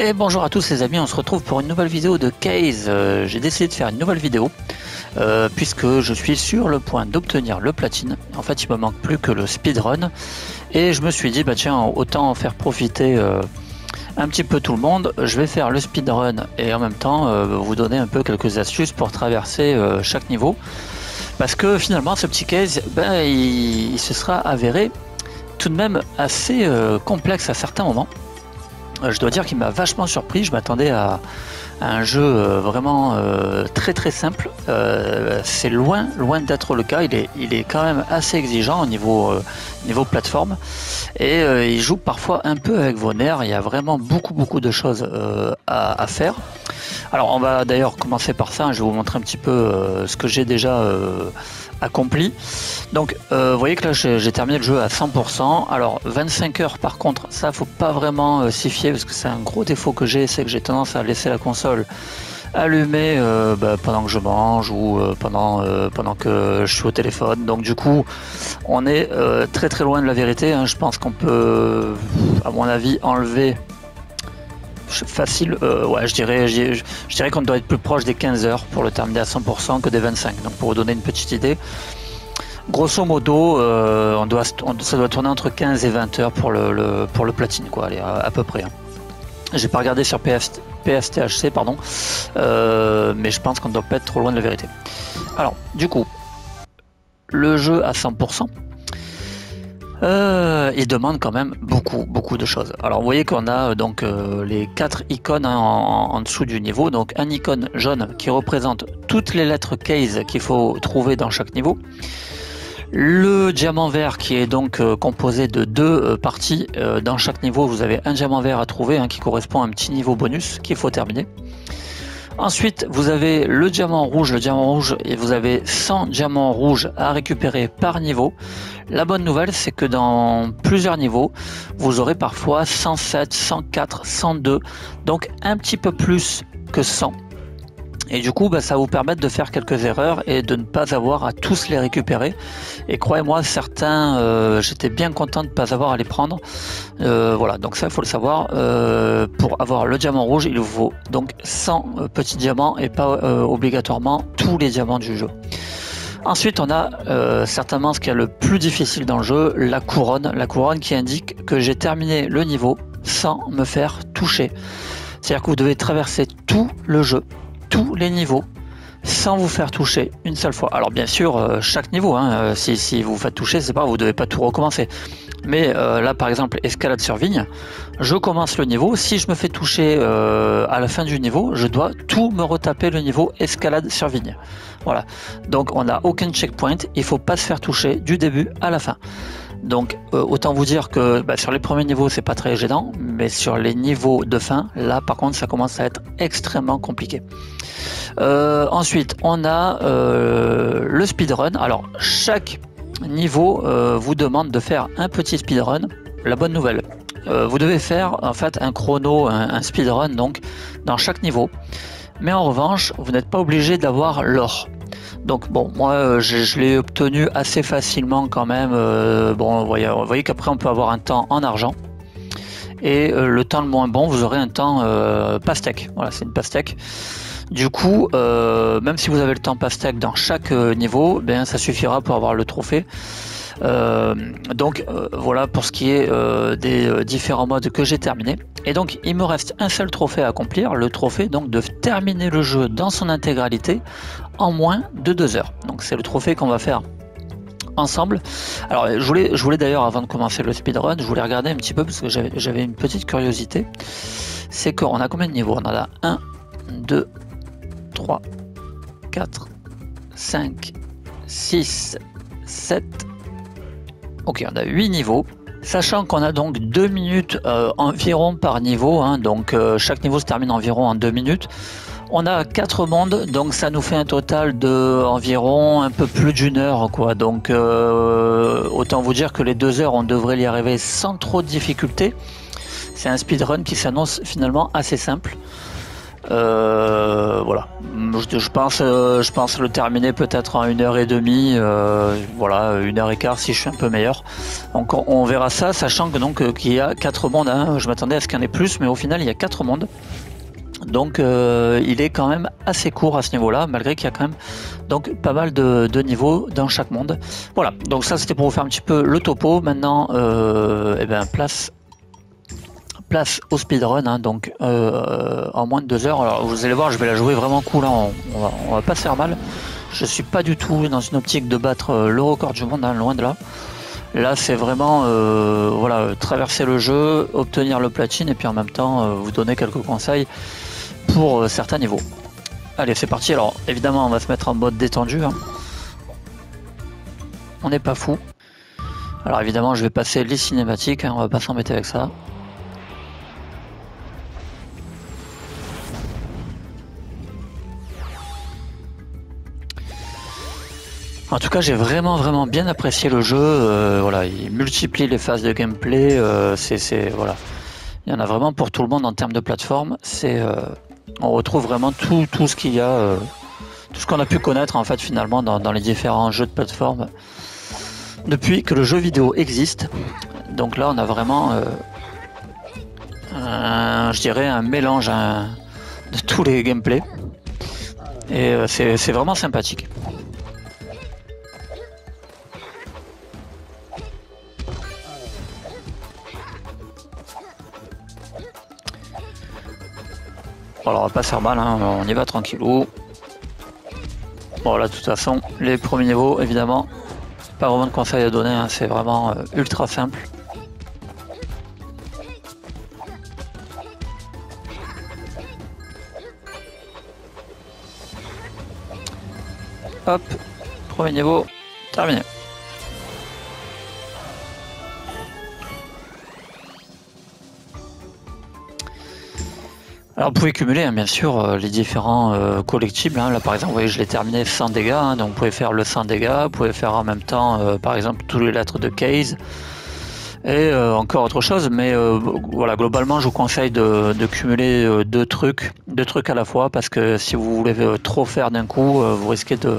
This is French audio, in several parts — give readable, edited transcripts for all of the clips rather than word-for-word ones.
Et bonjour à tous les amis, on se retrouve pour une nouvelle vidéo de Case. J'ai décidé de faire une nouvelle vidéo puisque je suis sur le point d'obtenir le platine. En fait il me manque plus que le speedrun et je me suis dit bah tiens, autant en faire profiter un petit peu tout le monde. Je vais faire le speedrun et en même temps vous donner un peu quelques astuces pour traverser chaque niveau, parce que finalement ce petit Case il se sera avéré tout de même assez complexe à certains moments. Je dois dire qu'il m'a vachement surpris. Je m'attendais à un jeu vraiment très simple. C'est loin d'être le cas. Il est quand même assez exigeant au niveau plateforme, et il joue parfois un peu avec vos nerfs. Il y a vraiment beaucoup de choses à faire. Alors on va d'ailleurs commencer par ça. Je vais vous montrer un petit peu ce que j'ai déjà accompli. Donc vous voyez que là j'ai terminé le jeu à 100%. Alors 25 heures par contre, ça faut pas vraiment s'y fier, parce que c'est un gros défaut que j'ai, c'est que j'ai tendance à laisser la console allumée pendant que je mange ou pendant que je suis au téléphone. Donc du coup on est très loin de la vérité, hein. Je pense qu'on peut à mon avis enlever facile, ouais, je dirais qu'on doit être plus proche des 15 heures pour le terminer à 100% que des 25. Donc pour vous donner une petite idée, grosso modo ça doit tourner entre 15 et 20 heures pour le platine, quoi. Allez, à peu près, hein. J'ai pas regardé sur PSTHC, pardon, mais je pense qu'on ne doit pas être trop loin de la vérité. Alors du coup, le jeu à 100%, il demande quand même beaucoup de choses. Alors vous voyez qu'on a donc les 4 icônes, hein, en dessous du niveau. Donc un icône jaune qui représente toutes les lettres Case qu'il faut trouver dans chaque niveau. Le diamant vert qui est donc composé de 2 parties. Dans chaque niveau vous avez un diamant vert à trouver, hein, qui correspond à un petit niveau bonus qu'il faut terminer. Ensuite, vous avez le diamant rouge, et vous avez 100 diamants rouges à récupérer par niveau. La bonne nouvelle, c'est que dans plusieurs niveaux, vous aurez parfois 107, 104, 102, donc un petit peu plus que 100. Et du coup, ça va vous permettre de faire quelques erreurs et de ne pas avoir à tous les récupérer. Et croyez-moi, certains, j'étais bien content de ne pas avoir à les prendre. Voilà, donc ça, il faut le savoir. Pour avoir le diamant rouge, il vous faut donc 100 petits diamants et pas obligatoirement tous les diamants du jeu. Ensuite, on a certainement ce qui est le plus difficile dans le jeu, la couronne. La couronne qui indique que j'ai terminé le niveau sans me faire toucher. C'est-à-dire que vous devez traverser tout le jeu, tous les niveaux, sans vous faire toucher une seule fois. Alors bien sûr, chaque niveau, hein, si vous vous faites toucher, c'est pas, vous devez pas tout recommencer. Mais là par exemple, escalade sur vigne, je commence le niveau, si je me fais toucher à la fin du niveau, je dois tout me retaper le niveau escalade sur vigne. Voilà, donc on n'a aucun checkpoint, il faut pas se faire toucher du début à la fin. Donc autant vous dire que sur les premiers niveaux c'est pas très gênant, mais sur les niveaux de fin, là par contre ça commence à être extrêmement compliqué. Ensuite on a le speedrun. Alors chaque niveau vous demande de faire un petit speedrun. La bonne nouvelle, vous devez faire en fait un chrono, un speedrun donc dans chaque niveau, mais en revanche vous n'êtes pas obligé d'avoir l'or. Donc bon, moi je l'ai obtenu assez facilement quand même. Bon, vous voyez qu'après on peut avoir un temps en argent, et le temps le moins bon, vous aurez un temps pastèque. Voilà, c'est une pastèque. Du coup, même si vous avez le temps pastèque dans chaque niveau, ça suffira pour avoir le trophée. Donc voilà pour ce qui est des différents modes que j'ai terminé. Et donc il me reste un seul trophée à accomplir, le trophée donc de terminer le jeu dans son intégralité en moins de 2 heures. Donc c'est le trophée qu'on va faire ensemble. Alors je voulais d'ailleurs, avant de commencer le speedrun, je voulais regarder un petit peu parce que j'avais une petite curiosité. C'est qu'on a combien de niveaux? On en a 1, 2, 3, 4, 5, 6, 7. Ok, on a 8 niveaux, sachant qu'on a donc 2 minutes environ par niveau, hein, donc chaque niveau se termine environ en 2 minutes. On a 4 mondes, donc ça nous fait un total de environ un peu plus d'1 heure, quoi. Donc autant vous dire que les 2 heures, on devrait y arriver sans trop de difficultés. C'est un speedrun qui s'annonce finalement assez simple. Voilà, je pense le terminer peut-être en 1h30, voilà, 1h15 si je suis un peu meilleur. Donc on verra ça, sachant que donc qu'il y a 4 mondes, hein. Je m'attendais à ce qu'il y en ait plus, mais au final il y a 4 mondes. Donc il est quand même assez court à ce niveau-là, malgré qu'il y a quand même donc pas mal de niveaux dans chaque monde. Voilà, donc ça c'était pour vous faire un petit peu le topo. Maintenant, eh ben, place au speedrun, hein, donc en moins de 2 heures. Alors vous allez voir, je vais la jouer vraiment cool, hein, on va pas se faire mal. Je suis pas du tout dans une optique de battre le record du monde, hein, loin de là. Là c'est vraiment voilà, traverser le jeu, obtenir le platine et puis en même temps vous donner quelques conseils pour certains niveaux. Allez, c'est parti. Alors évidemment on va se mettre en mode détendu, hein. On n'est pas fou. Alors évidemment je vais passer les cinématiques, hein, on va pas s'embêter avec ça. En tout cas, j'ai vraiment bien apprécié le jeu. Voilà, il multiplie les phases de gameplay. Voilà, il y en a vraiment pour tout le monde en termes de plateforme. On retrouve vraiment tout ce qu'il y a, tout ce qu'on a pu connaître en fait finalement dans les différents jeux de plateforme depuis que le jeu vidéo existe. Donc là, on a vraiment, je dirais, un mélange de tous les gameplays. Et c'est vraiment sympathique. Alors on va pas se faire mal, hein, on y va tranquillou. Bon là de toute façon, les premiers niveaux évidemment, pas vraiment de conseils à donner, hein, c'est vraiment ultra simple. Hop, premier niveau, terminé. Alors vous pouvez cumuler, hein, bien sûr, les différents collectibles, hein. Là par exemple, vous voyez, je l'ai terminé sans dégâts, hein, donc vous pouvez faire le sans dégâts, vous pouvez faire en même temps, par exemple, tous les lettres de case, et encore autre chose, mais voilà, globalement, je vous conseille de cumuler deux trucs à la fois, parce que si vous voulez trop faire d'un coup, vous risquez de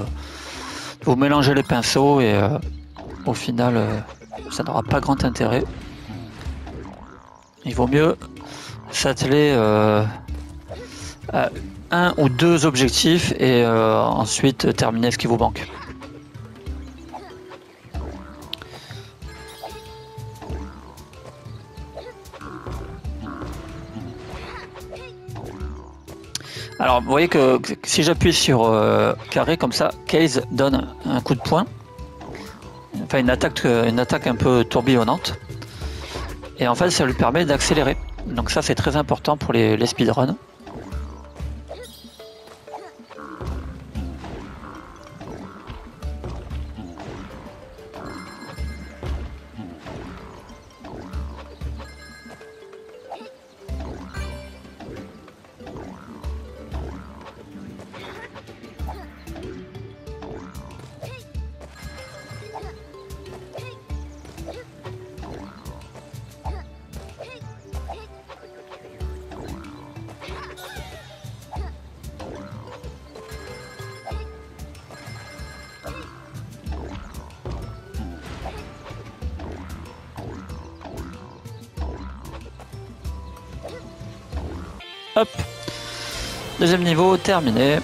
vous mélanger les pinceaux, et au final, ça n'aura pas grand intérêt. Il vaut mieux s'atteler à un ou deux objectifs et ensuite terminer ce qui vous manque. Alors vous voyez que si j'appuie sur carré comme ça, Case donne un coup de poing, enfin une attaque un peu tourbillonnante, et en fait ça lui permet d'accélérer. Donc ça c'est très important pour les speedruns. Hop, deuxième niveau terminé.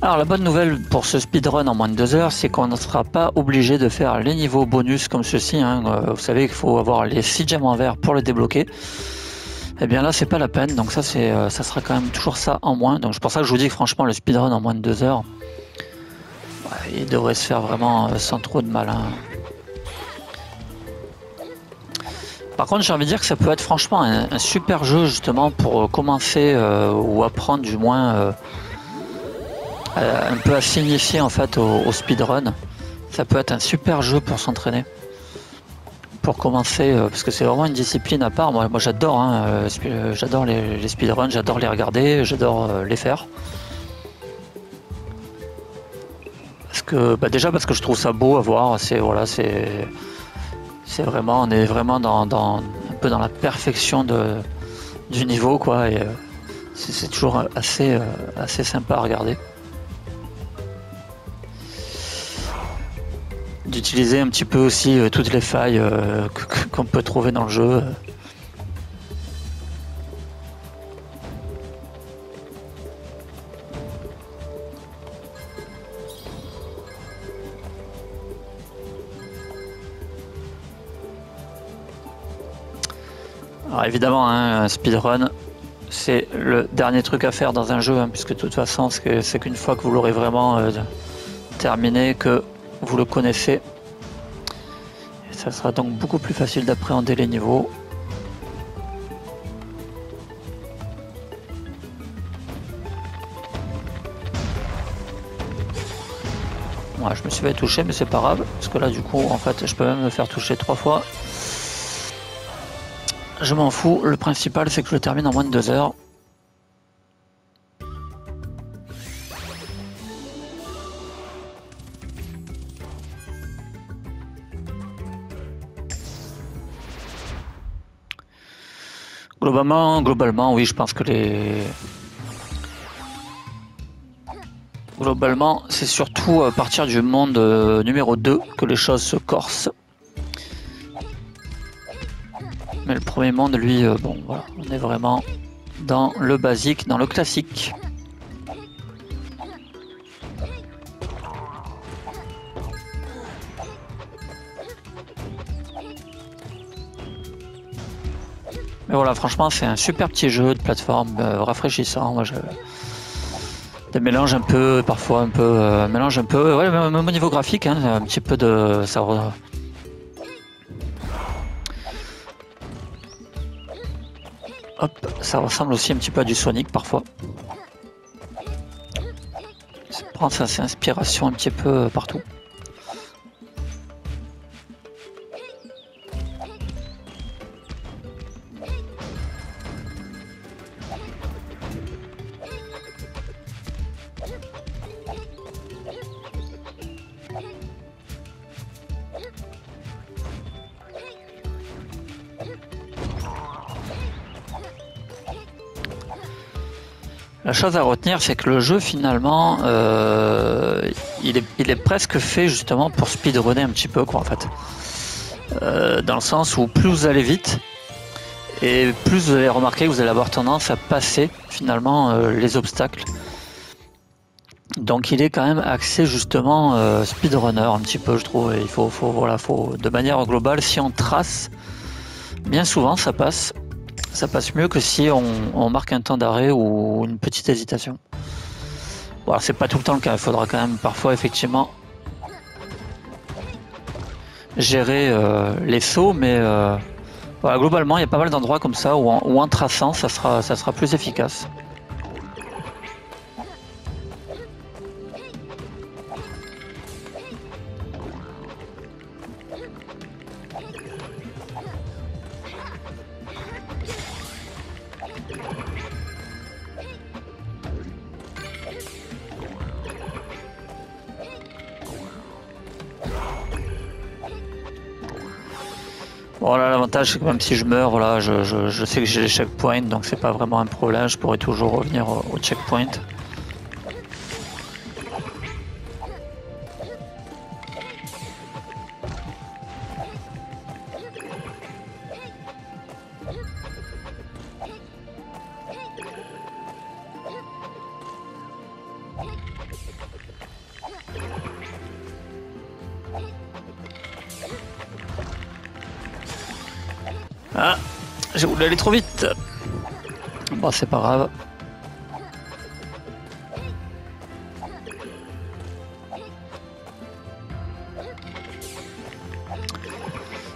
Alors la bonne nouvelle pour ce speedrun en moins de 2 heures, c'est qu'on ne sera pas obligé de faire les niveaux bonus comme ceci, hein. Vous savez qu'il faut avoir les 6 diamants verts pour le débloquer. Et bien là c'est pas la peine, donc ça sera quand même toujours ça en moins. Donc c'est pour ça que je vous dis que franchement le speedrun en moins de 2 heures, il devrait se faire vraiment sans trop de mal, hein. Par contre j'ai envie de dire que ça peut être franchement un super jeu justement pour commencer ou apprendre du moins un peu à s'initier en fait au speedrun. Ça peut être un super jeu pour s'entraîner, pour commencer, parce que c'est vraiment une discipline à part. Moi j'adore, hein, j'adore les speedruns, j'adore les regarder, j'adore les faire. que bah déjà parce que je trouve ça beau à voir. C'est voilà, c'est vraiment, on est vraiment un peu dans la perfection du niveau quoi. Et c'est toujours assez sympa à regarder. D'utiliser un petit peu aussi toutes les failles qu'on peut trouver dans le jeu. Alors évidemment, hein, un speedrun, c'est le dernier truc à faire dans un jeu, hein, puisque de toute façon, c'est qu'une fois que vous l'aurez vraiment terminé, que vous le connaissez, et ça sera donc beaucoup plus facile d'appréhender les niveaux. Ouais, je me suis fait toucher, mais c'est pas grave, parce que là, du coup, en fait, je peux même me faire toucher 3 fois. Je m'en fous, le principal, c'est que je le termine en moins de 2 heures. Globalement, oui, je pense que Globalement, c'est surtout à partir du monde numéro 2 que les choses se corsent. Mais le premier monde, lui, bon, voilà, on est vraiment dans le basique, dans le classique. Mais voilà, franchement, c'est un super petit jeu de plateforme rafraîchissant. Moi, des mélanges un peu, parfois un peu, mélange un peu, ouais, même au niveau graphique, hein, un petit peu de, ça, hop, ça ressemble aussi un petit peu à du Sonic parfois. Ça prend ses inspirations un petit peu partout. La chose à retenir, c'est que le jeu finalement, il est presque fait justement pour speedrunner un petit peu, quoi, en fait. Dans le sens où plus vous allez vite, et plus vous allez remarquer que vous allez avoir tendance à passer finalement les obstacles. Donc il est quand même axé justement speedrunner un petit peu, je trouve. Et il faut de manière globale, si on trace, bien souvent ça passe. Ça passe mieux que si on marque un temps d'arrêt ou une petite hésitation. Bon, alors c'est pas tout le temps le cas, il faudra quand même parfois effectivement gérer les sauts, mais voilà, globalement il y a pas mal d'endroits comme ça où en traçant ça sera plus efficace. Voilà, l'avantage c'est que même si je meurs, voilà, je sais que j'ai les checkpoints, donc c'est pas vraiment un problème, je pourrais toujours revenir au checkpoint. Ah, j'ai voulu aller trop vite. Bon, c'est pas grave.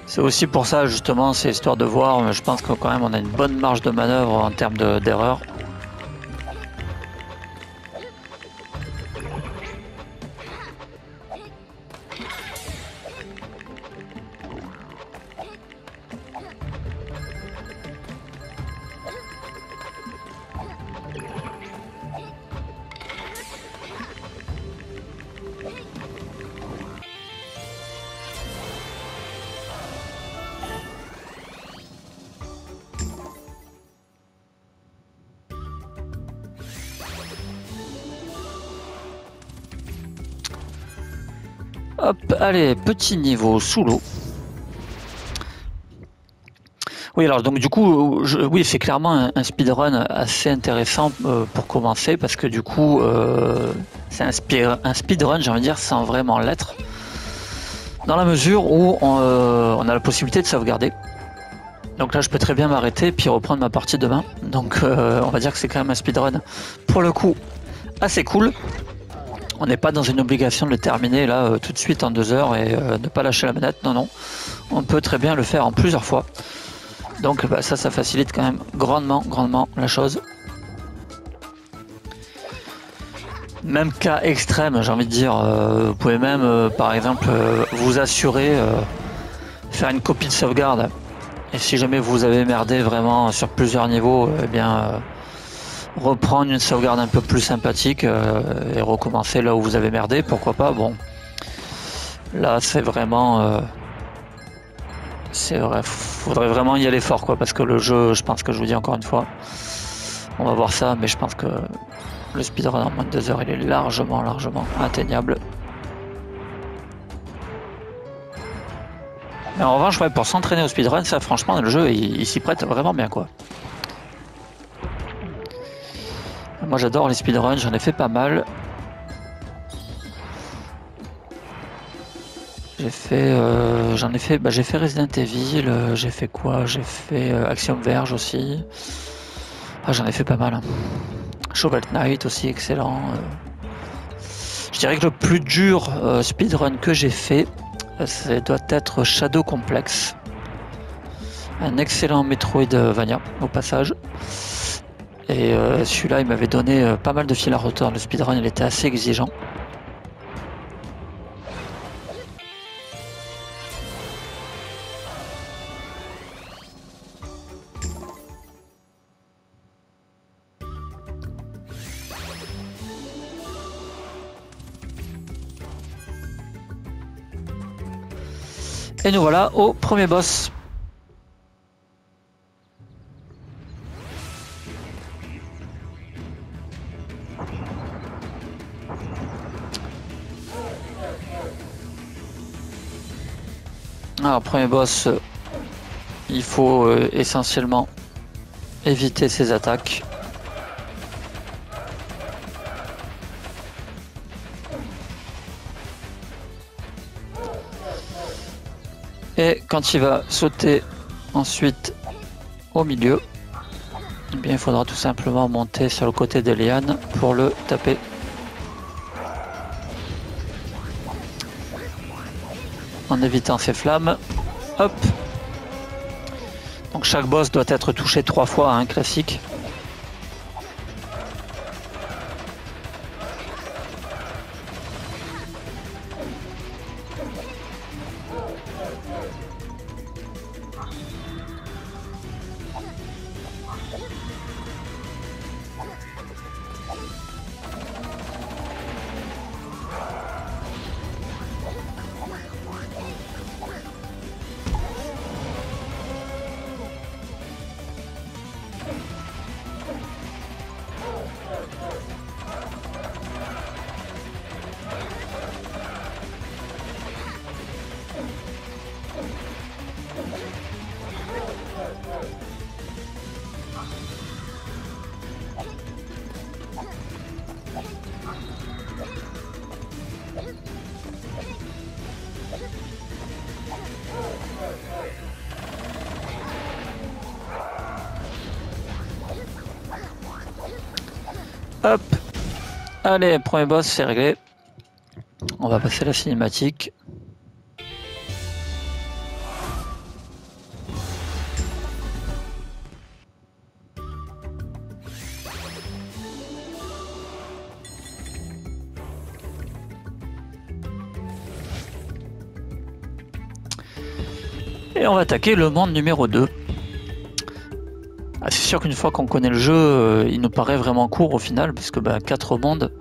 C'est aussi pour ça, justement, c'est histoire de voir. Je pense que quand même, on a une bonne marge de manœuvre en termes d'erreur. Hop, allez, petit niveau sous l'eau. Oui, alors donc du coup, oui, c'est clairement un speedrun assez intéressant pour commencer parce que du coup, c'est un speedrun, j'ai envie de dire, sans vraiment l'être, dans la mesure où on a la possibilité de sauvegarder. Donc là, je peux très bien m'arrêter puis reprendre ma partie demain. Donc, on va dire que c'est quand même un speedrun pour le coup assez cool. On n'est pas dans une obligation de le terminer là tout de suite en 2 heures et ne pas lâcher la manette. Non, non, on peut très bien le faire en plusieurs fois. Donc bah, ça facilite quand même grandement la chose. Même cas extrême, j'ai envie de dire, vous pouvez même par exemple vous assurer, faire une copie de sauvegarde. Et si jamais vous avez merdé vraiment sur plusieurs niveaux, eh bien reprendre une sauvegarde un peu plus sympathique et recommencer là où vous avez merdé, pourquoi pas. Bon, là c'est vraiment... c'est vrai, faudrait vraiment y aller fort quoi, parce que le jeu, je pense que je vous dis encore une fois, on va voir ça, mais je pense que le speedrun en moins de 2 heures, il est largement atteignable. Mais en revanche, ouais, pour s'entraîner au speedrun, ça franchement, le jeu, il s'y prête vraiment bien quoi. Moi j'adore les speedruns, j'en ai fait pas mal. J'ai fait, j'ai fait Resident Evil, j'ai fait quoi? J'ai fait Axiom Verge aussi. Ah, j'en ai fait pas mal. Hein. Shovel Knight aussi, excellent. Je dirais que le plus dur speedrun que j'ai fait, ça doit être Shadow Complex. Un excellent Metroidvania, au passage. Et celui-là, il m'avait donné pas mal de fil à retordre. Le speedrun, il était assez exigeant. Et nous voilà au premier boss. Alors, premier boss, il faut essentiellement éviter ses attaques. Et quand il va sauter ensuite au milieu, eh bien, il faudra tout simplement monter sur le côté des lianes pour le taper. En évitant ses flammes. Hop. Donc chaque boss doit être touché 3 fois, hein, classique. Hop. Allez, premier boss, c'est réglé. On va passer à la cinématique. Et on va attaquer le monde numéro 2. Ah, c'est sûr qu'une fois qu'on connaît le jeu, il nous paraît vraiment court au final, puisque 4 mondes,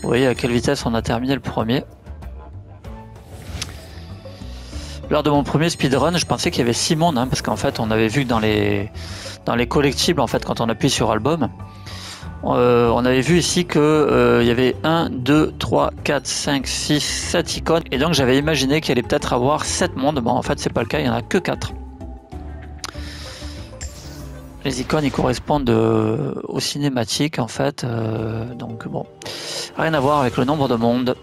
vous voyez à quelle vitesse on a terminé le premier. Lors de mon premier speedrun, je pensais qu'il y avait 6 mondes, hein, parce qu'en fait on avait vu que dans les collectibles, en fait, quand on appuie sur album, On avait vu ici que il y avait 1, 2, 3, 4, 5, 6, 7 icônes. Et donc j'avais imaginé qu'il allait peut-être avoir 7 mondes. Bon, en fait, c'est pas le cas, il n'y en a que 4. Les icônes, ils correspondent aux cinématiques, en fait. Donc bon, rien à voir avec le nombre de mondes.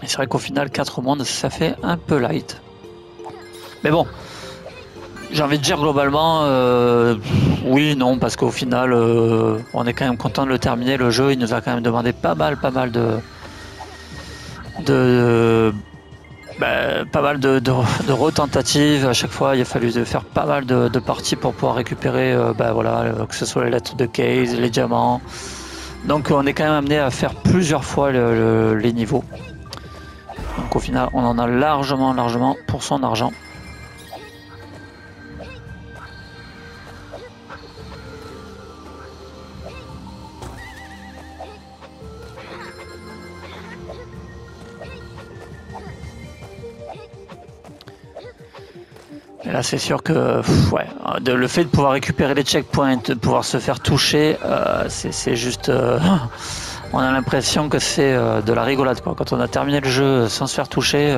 Et c'est vrai qu'au final, 4 mondes, ça fait un peu light. Mais bon, j'ai envie de dire globalement, oui, non, parce qu'au final, on est quand même content de le terminer. Le jeu, il nous a quand même demandé pas mal de retentatives. À chaque fois, il a fallu faire pas mal de parties pour pouvoir récupérer, voilà, que ce soit les lettres de case, les diamants. Donc, on est quand même amené à faire plusieurs fois les niveaux. Donc, au final, on en a largement pour son argent. Et là, c'est sûr que le fait de pouvoir récupérer les checkpoints, de pouvoir se faire toucher, c'est juste... on a l'impression que c'est de la rigolade, quoi. Quand on a terminé le jeu sans se faire toucher,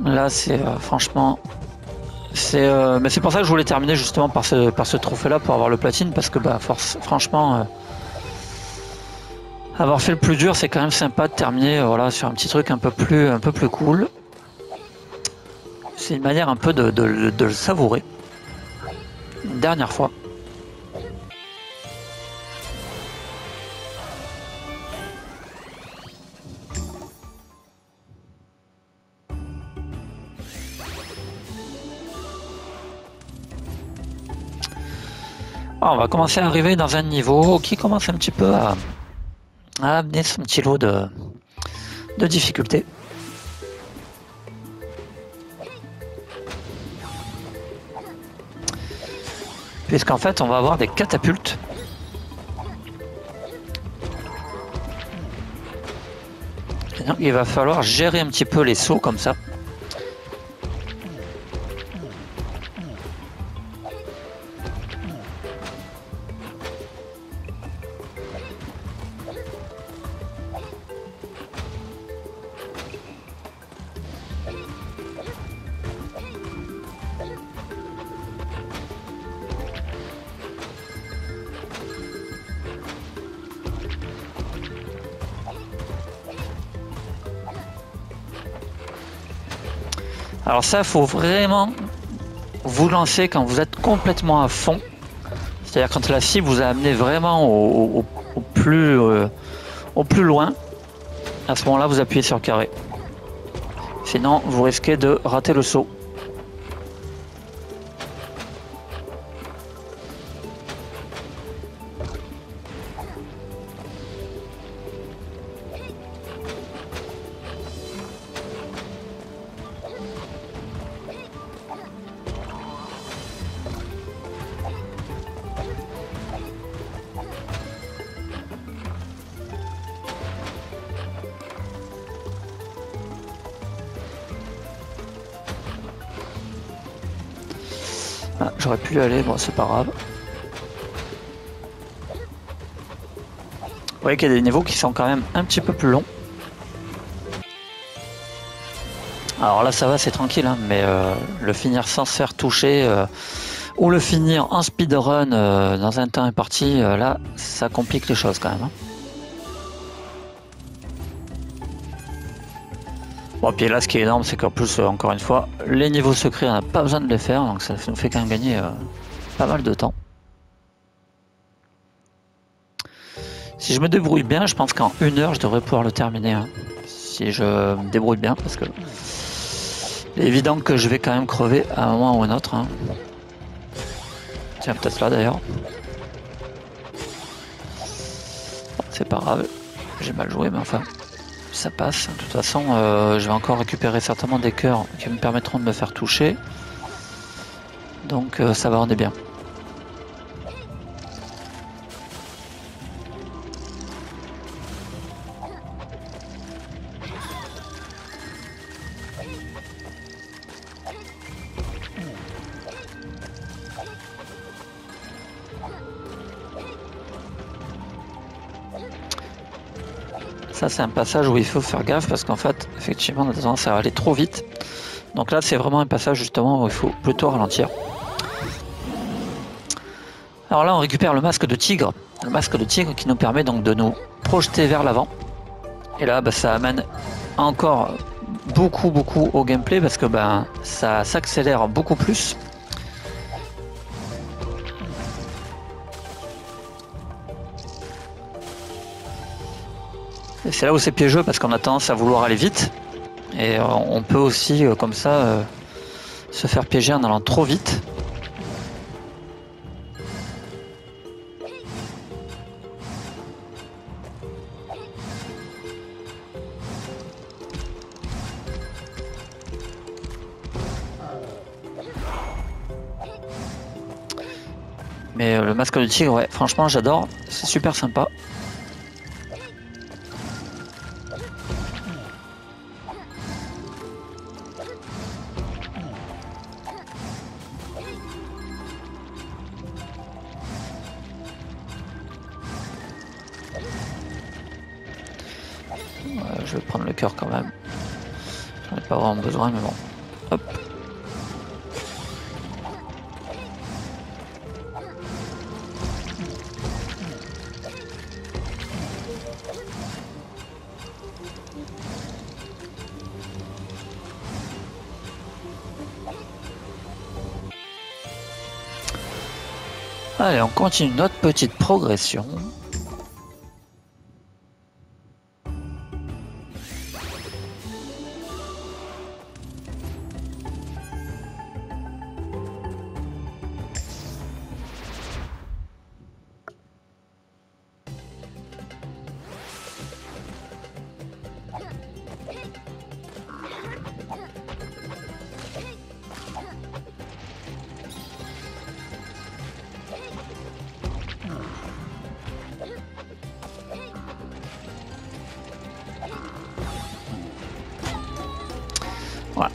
là, c'est franchement... mais c'est pour ça que je voulais terminer justement par ce trophée-là, pour avoir le platine, parce que franchement... avoir fait le plus dur, c'est quand même sympa de terminer voilà, sur un petit truc un peu plus cool. C'est une manière un peu de le savourer. Une dernière fois. On va commencer à arriver dans un niveau qui commence un petit peu à amener son petit lot de difficultés. Puisqu'en fait, on va avoir des catapultes. Et donc, il va falloir gérer un petit peu les sauts comme ça. Alors ça, il faut vraiment vous lancer quand vous êtes complètement à fond. C'est-à-dire quand la cible vous a amené vraiment au plus loin. À ce moment-là, vous appuyez sur carré. Sinon, vous risquez de rater le saut. Ah, j'aurais pu y aller, bon c'est pas grave. Vous voyez qu'il y a des niveaux qui sont quand même un petit peu plus longs. Alors là ça va, c'est tranquille, hein, mais le finir sans se faire toucher ou le finir en speedrun dans un temps imparti, là ça complique les choses quand même. Hein. Bon, puis là ce qui est énorme, c'est qu'en plus, encore une fois, les niveaux secrets, on n'a pas besoin de les faire, donc ça nous fait quand même gagner pas mal de temps. Si je me débrouille bien, je pense qu'en 1 heure, je devrais pouvoir le terminer. Hein. Si je me débrouille bien, parce que il est évident que je vais quand même crever à un moment ou un autre. Hein. Tiens, peut-être là d'ailleurs. Bon, c'est pas grave, j'ai mal joué, mais enfin, ça passe. De toute façon, je vais encore récupérer certainement des cœurs qui me permettront de me faire toucher. Donc ça va, on est bien. Ça c'est un passage où il faut faire gaffe parce qu'en fait, effectivement, on a tendance à aller trop vite. Donc là, c'est vraiment un passage justement où il faut plutôt ralentir. Alors là, on récupère le masque de tigre. Le masque de tigre qui nous permet donc de nous projeter vers l'avant. Et là, bah, ça amène encore beaucoup au gameplay parce que bah, ça s'accélère beaucoup plus. Et c'est là où c'est piégeux parce qu'on a tendance à vouloir aller vite. Et on peut aussi, comme ça, se faire piéger en allant trop vite. Mais le masque de tigre, ouais, franchement, j'adore. C'est super sympa. Je vais prendre le cœur quand même. J'en ai pas vraiment besoin, mais bon. Hop. Allez, on continue notre petite progression.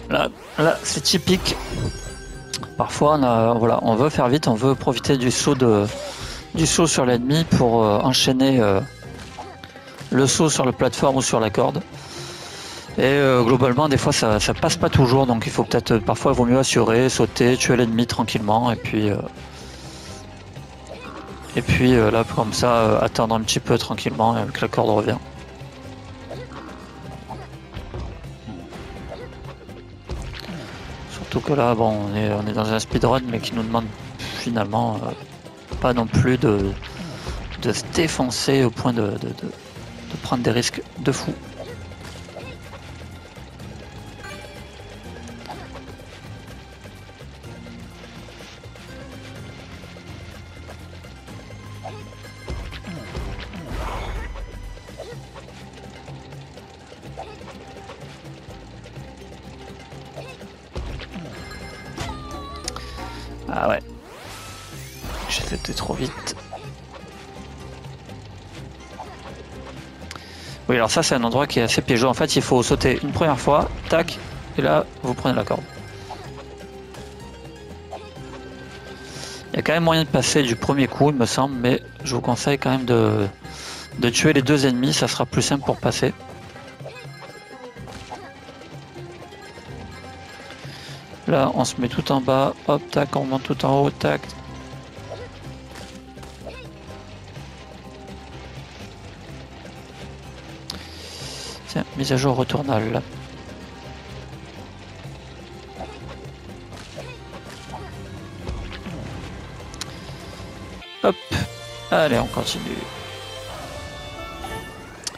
Voilà, là c'est typique. Parfois, on veut faire vite, on veut profiter du saut sur l'ennemi pour enchaîner le saut sur la plateforme ou sur la corde. Et globalement, des fois, ça passe pas toujours, donc il faut peut-être, parfois, il vaut mieux assurer, sauter, tuer l'ennemi tranquillement, et puis là, comme ça, attendre un petit peu tranquillement, et que la corde revient. Surtout que là, bon, on est dans un speedrun, mais qui nous demande finalement pas non plus de se défoncer au point de prendre des risques de fou. Ah ouais, j'ai été trop vite. Oui, alors ça c'est un endroit qui est assez piégeux. En fait, il faut sauter une première fois, tac, et là vous prenez la corde. Il y a quand même moyen de passer du premier coup, il me semble, mais je vous conseille quand même de tuer les deux ennemis, ça sera plus simple pour passer. Là, on se met tout en bas, hop, tac, on monte tout en haut, tac. Tiens, mise à jour retournale. Hop, allez, on continue.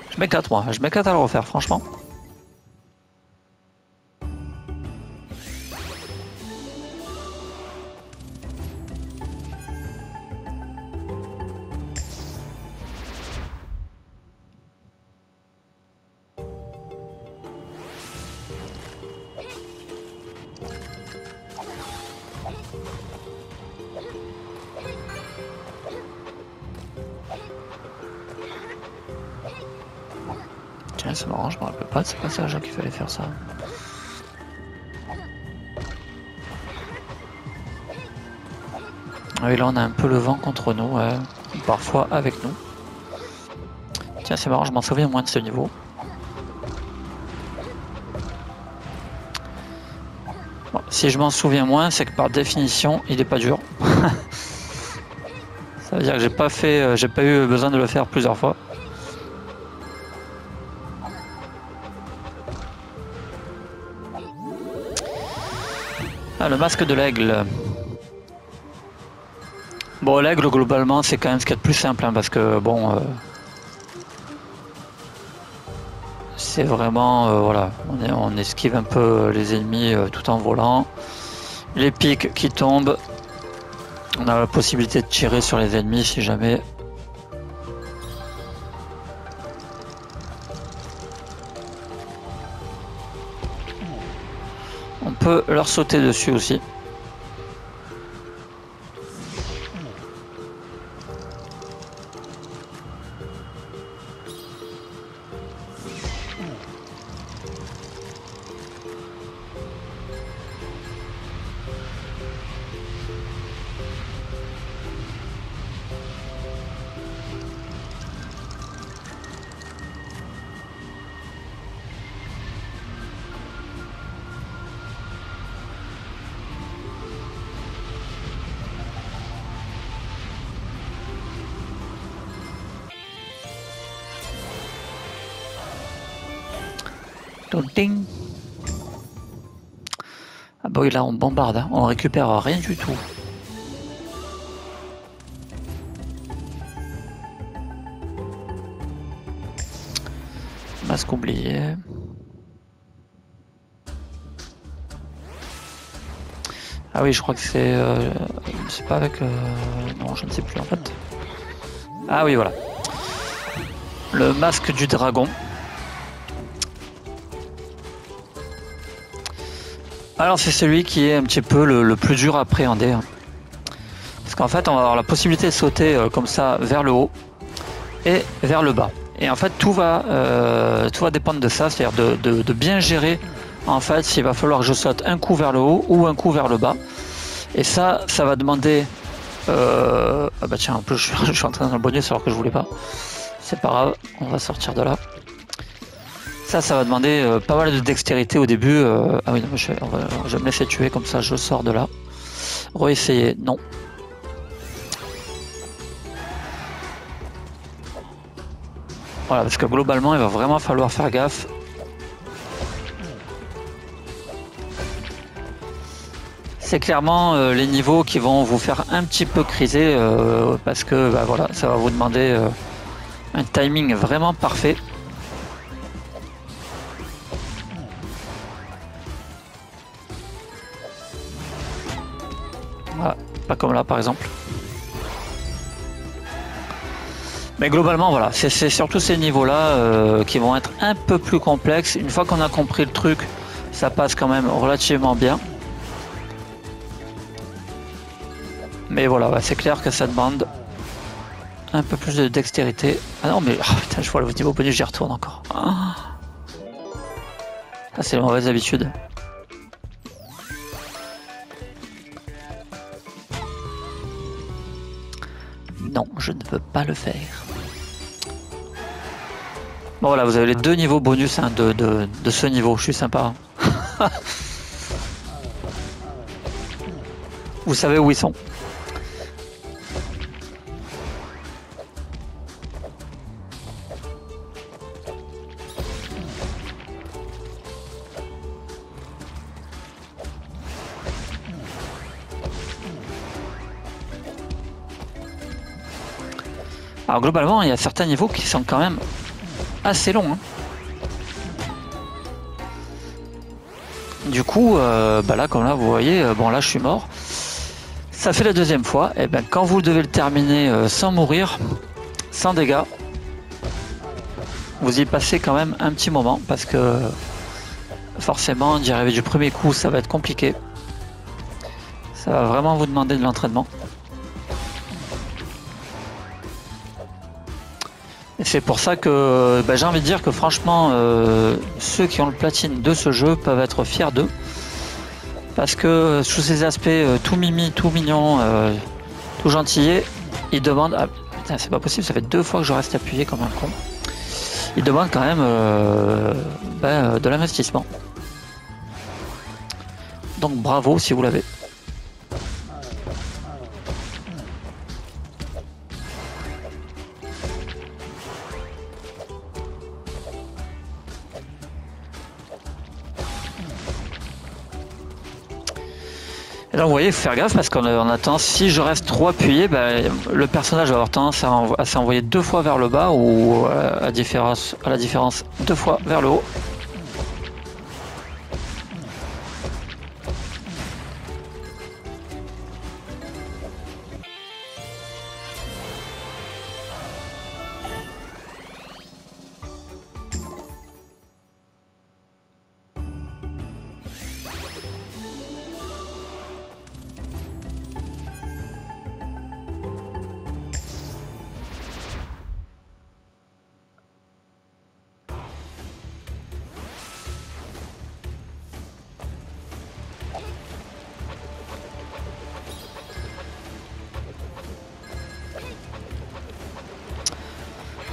Je m'éclate moi, je m'éclate à le refaire, franchement. Tiens, c'est marrant, je me rappelle pas de ce passage qu'il fallait faire ça. Ah oui, là on a un peu le vent contre nous, parfois avec nous. Tiens, c'est marrant, je m'en souviens moins de ce niveau. Bon, si je m'en souviens moins, c'est que par définition, il n'est pas dur. Ça veut dire que j'ai pas eu besoin de le faire plusieurs fois. Ah, le masque de l'aigle. Bon, l'aigle, globalement, c'est quand même ce qu'il y a de plus simple, hein, parce que, bon... c'est vraiment... voilà, on esquive un peu les ennemis tout en volant. Les pics qui tombent. On a la possibilité de tirer sur les ennemis si jamais... On peut leur sauter dessus aussi. Ding. Ah bah oui, là on bombarde, hein. On récupère rien du tout. Masque oublié. Ah oui, je crois que c'est pas avec... non, je ne sais plus en fait. Ah oui, voilà. Le masque du dragon. Alors c'est celui qui est un petit peu le plus dur à appréhender. Hein. Parce qu'en fait on va avoir la possibilité de sauter comme ça vers le haut et vers le bas. Et en fait tout va dépendre de ça, c'est-à-dire de bien gérer en fait s'il va falloir que je saute un coup vers le haut ou un coup vers le bas. Et ça va demander... ah bah tiens, en plus je suis en train de le bonus alors que je voulais pas. C'est pas grave, on va sortir de là. Ça va demander pas mal de dextérité au début. Ah oui, non, je vais me laisser tuer, comme ça je sors de là. Réessayer, non. Voilà, parce que globalement, il va vraiment falloir faire gaffe. C'est clairement les niveaux qui vont vous faire un petit peu criser, parce que bah, voilà, ça va vous demander un timing vraiment parfait. Voilà, pas comme là par exemple. Mais globalement voilà, c'est surtout ces niveaux-là qui vont être un peu plus complexes. Une fois qu'on a compris le truc, ça passe quand même relativement bien. Mais voilà, ouais, c'est clair que ça demande un peu plus de dextérité. Ah non mais oh, putain, je vois le niveau bonus, j'y retourne encore. Ah, c'est la mauvaise habitude. Non, je ne peux pas le faire. Bon voilà, vous avez les deux niveaux bonus hein, de ce niveau, je suis sympa. Hein. Vous savez où ils sont. Alors globalement, il y a certains niveaux qui sont quand même assez longs. Hein. Du coup, bah là, comme là, vous voyez, bon là, je suis mort. Ça fait la deuxième fois. Et ben, quand vous devez le terminer sans mourir, sans dégâts, vous y passez quand même un petit moment parce que forcément, d'y arriver du premier coup, ça va être compliqué. Ça va vraiment vous demander de l'entraînement. Et c'est pour ça que bah, j'ai envie de dire que franchement, ceux qui ont le platine de ce jeu peuvent être fiers d'eux. Parce que sous ces aspects tout mimi, tout mignon, tout gentillet, ils demandent... Ah putain, c'est pas possible, ça fait 2 fois que je reste appuyé comme un con. il demande quand même de l'investissement. Donc bravo si vous l'avez. Et donc vous voyez, il faut faire gaffe parce qu'on a tendance, si je reste trop appuyé, le personnage va avoir tendance à s'envoyer 2 fois vers le bas ou à la différence 2 fois vers le haut.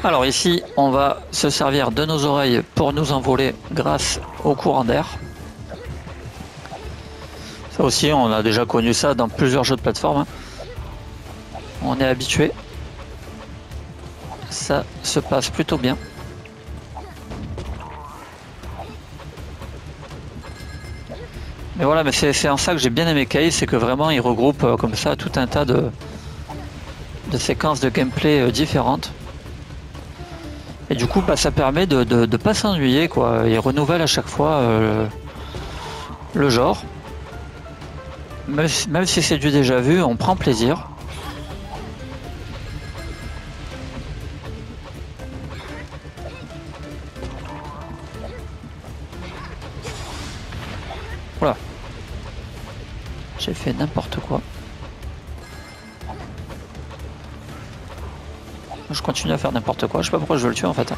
Alors ici, on va se servir de nos oreilles pour nous envoler grâce au courant d'air. Ça aussi, on a déjà connu ça dans plusieurs jeux de plateforme, hein. On est habitué. Ça se passe plutôt bien. Mais voilà, mais c'est en ça que j'ai bien aimé Case, c'est que vraiment il regroupe comme ça tout un tas de séquences de gameplay différentes. Et du coup, ça permet de pas s'ennuyer, quoi. Il renouvelle à chaque fois le genre. Même si c'est du déjà vu, on prend plaisir. Voilà. J'ai fait n'importe quoi. Je continue à faire n'importe quoi, je sais pas pourquoi je veux le tuer en fait.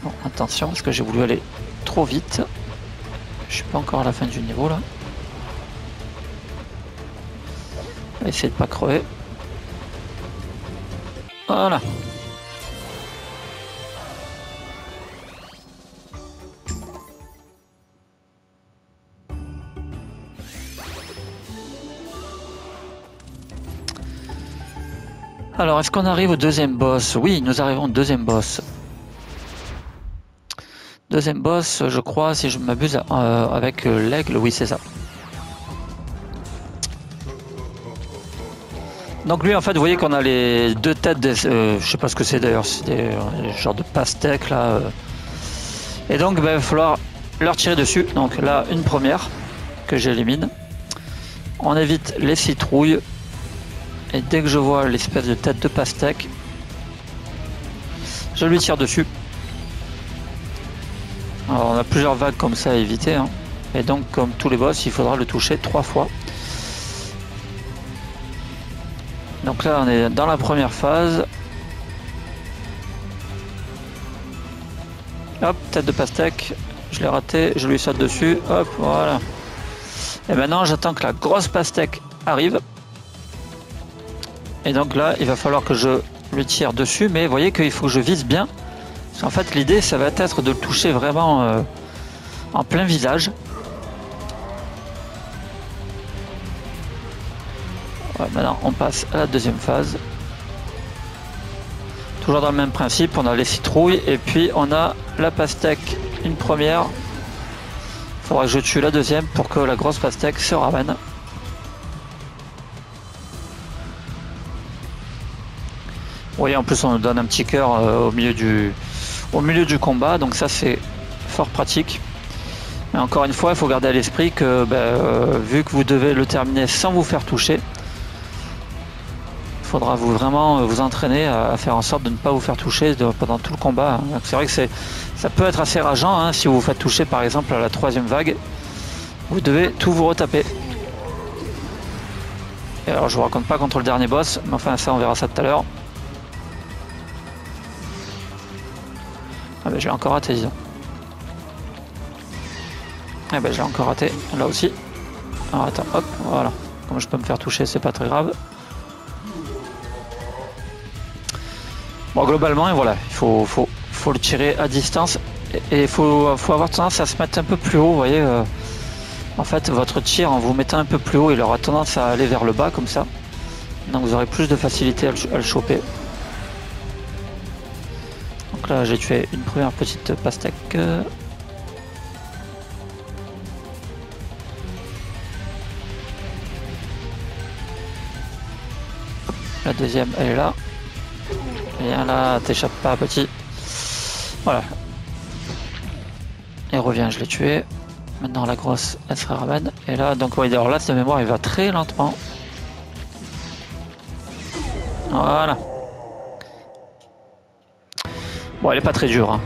Bon, attention parce que j'ai voulu aller trop vite. Je suis pas encore à la fin du niveau là. On va essayer de pas crever. Voilà. Alors, est-ce qu'on arrive au deuxième boss? Oui, nous arrivons au deuxième boss. Deuxième boss, je crois, si je m'abuse, avec l'aigle, oui, c'est ça. Donc lui, en fait, vous voyez qu'on a les 2 têtes, je sais pas ce que c'est d'ailleurs, c'est des genres de pastèques, là. Et donc, il va falloir leur tirer dessus. Donc là, une première, que j'élimine. On évite les citrouilles. Et dès que je vois l'espèce de tête de pastèque, je lui tire dessus. Alors on a plusieurs vagues comme ça à éviter, hein. Et donc comme tous les boss, il faudra le toucher 3 fois. Donc là on est dans la première phase. Hop, tête de pastèque, je l'ai raté, je lui saute dessus, hop, voilà. Et maintenant j'attends que la grosse pastèque arrive. Et donc là, il va falloir que je lui tire dessus, mais vous voyez qu'il faut que je vise bien. Parce qu'en fait, l'idée, ça va être de le toucher vraiment en plein visage. Ouais, maintenant, on passe à la deuxième phase. Toujours dans le même principe, on a les citrouilles et puis on a la pastèque, une première. Il faudra que je tue la deuxième pour que la grosse pastèque se ramène. Vous voyez, en plus on nous donne un petit cœur au milieu du combat, donc ça c'est fort pratique. Mais encore une fois, il faut garder à l'esprit que vu que vous devez le terminer sans vous faire toucher, il faudra vraiment vous entraîner à faire en sorte de ne pas vous faire toucher pendant tout le combat. C'est vrai que ça peut être assez rageant, hein, si vous vous faites toucher par exemple à la 3e vague, vous devez tout vous retaper. Et alors je vous raconte pas contre le dernier boss, mais enfin ça on verra ça tout à l'heure. Ah ben j'ai encore raté, disons. Ah ben j'ai encore raté, là aussi. Alors attends, hop, voilà. Comme je peux me faire toucher, c'est pas très grave. Bon, globalement, et voilà, il faut le tirer à distance. Et il faut avoir tendance à se mettre un peu plus haut, vous voyez. En fait, votre tir, en vous mettant un peu plus haut, il aura tendance à aller vers le bas, comme ça. Donc vous aurez plus de facilité à le choper. Donc là, j'ai tué une première petite pastèque. La deuxième, elle est là. Viens là, t'échappes pas, petit. Voilà. Il revient, je l'ai tué. Maintenant, la grosse, elle se ramène. Et là, donc, ouais, alors là, cette mémoire, il va très lentement. Voilà. Bon, elle est pas très dure, hein.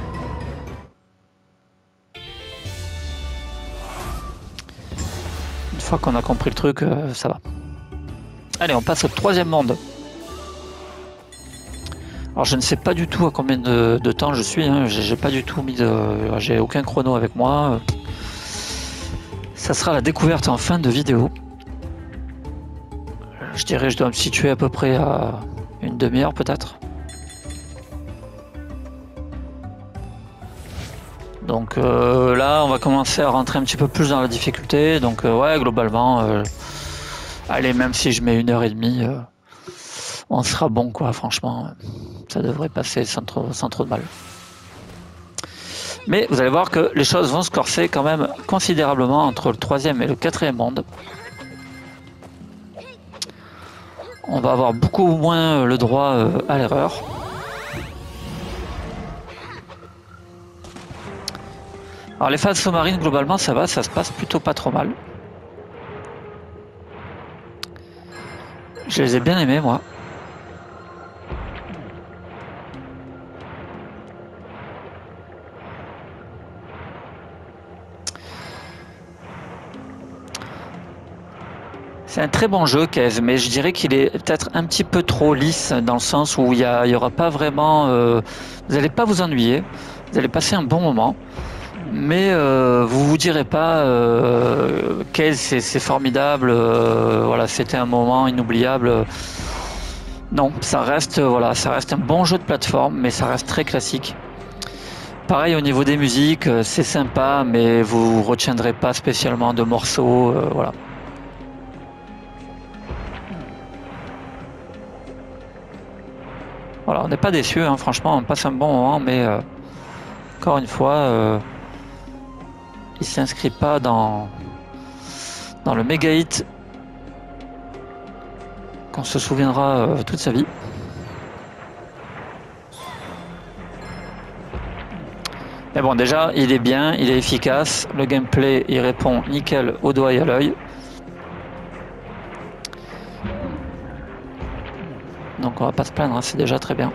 Une fois qu'on a compris le truc, ça va. Allez, on passe au troisième monde. Alors je ne sais pas du tout à combien de temps je suis, hein. J'ai pas du tout mis de... J'ai aucun chrono avec moi. Ça sera la découverte en fin de vidéo. Je dirais que je dois me situer à peu près à une demi-heure peut-être. Donc là on va commencer à rentrer un petit peu plus dans la difficulté. Donc ouais, globalement, allez, même si je mets 1h30, on sera bon quoi, franchement. Ça devrait passer sans trop de mal. Mais vous allez voir que les choses vont se corser quand même considérablement entre le troisième et le quatrième monde. On va avoir beaucoup moins le droit à l'erreur. Alors les phases sous-marines, globalement, ça va, ça se passe plutôt pas trop mal. Je les ai bien aimées, moi. C'est un très bon jeu, Kez, mais je dirais qu'il est peut-être un petit peu trop lisse dans le sens où il y aura pas vraiment... vous n'allez pas vous ennuyer, vous allez passer un bon moment, mais vous vous direz pas Kez, c'est formidable, voilà, c'était un moment inoubliable. Non, ça reste un bon jeu de plateforme, mais ça reste très classique. Pareil au niveau des musiques, c'est sympa, mais vous retiendrez pas spécialement de morceaux, voilà. Voilà, on n'est pas déçu, hein, franchement, on passe un bon moment, mais encore une fois, il s'inscrit pas dans le méga hit qu'on se souviendra toute sa vie. Mais bon, déjà, il est bien, il est efficace, le gameplay, il répond nickel au doigt et à l'œil. Donc on va pas se plaindre, hein, c'est déjà très bien.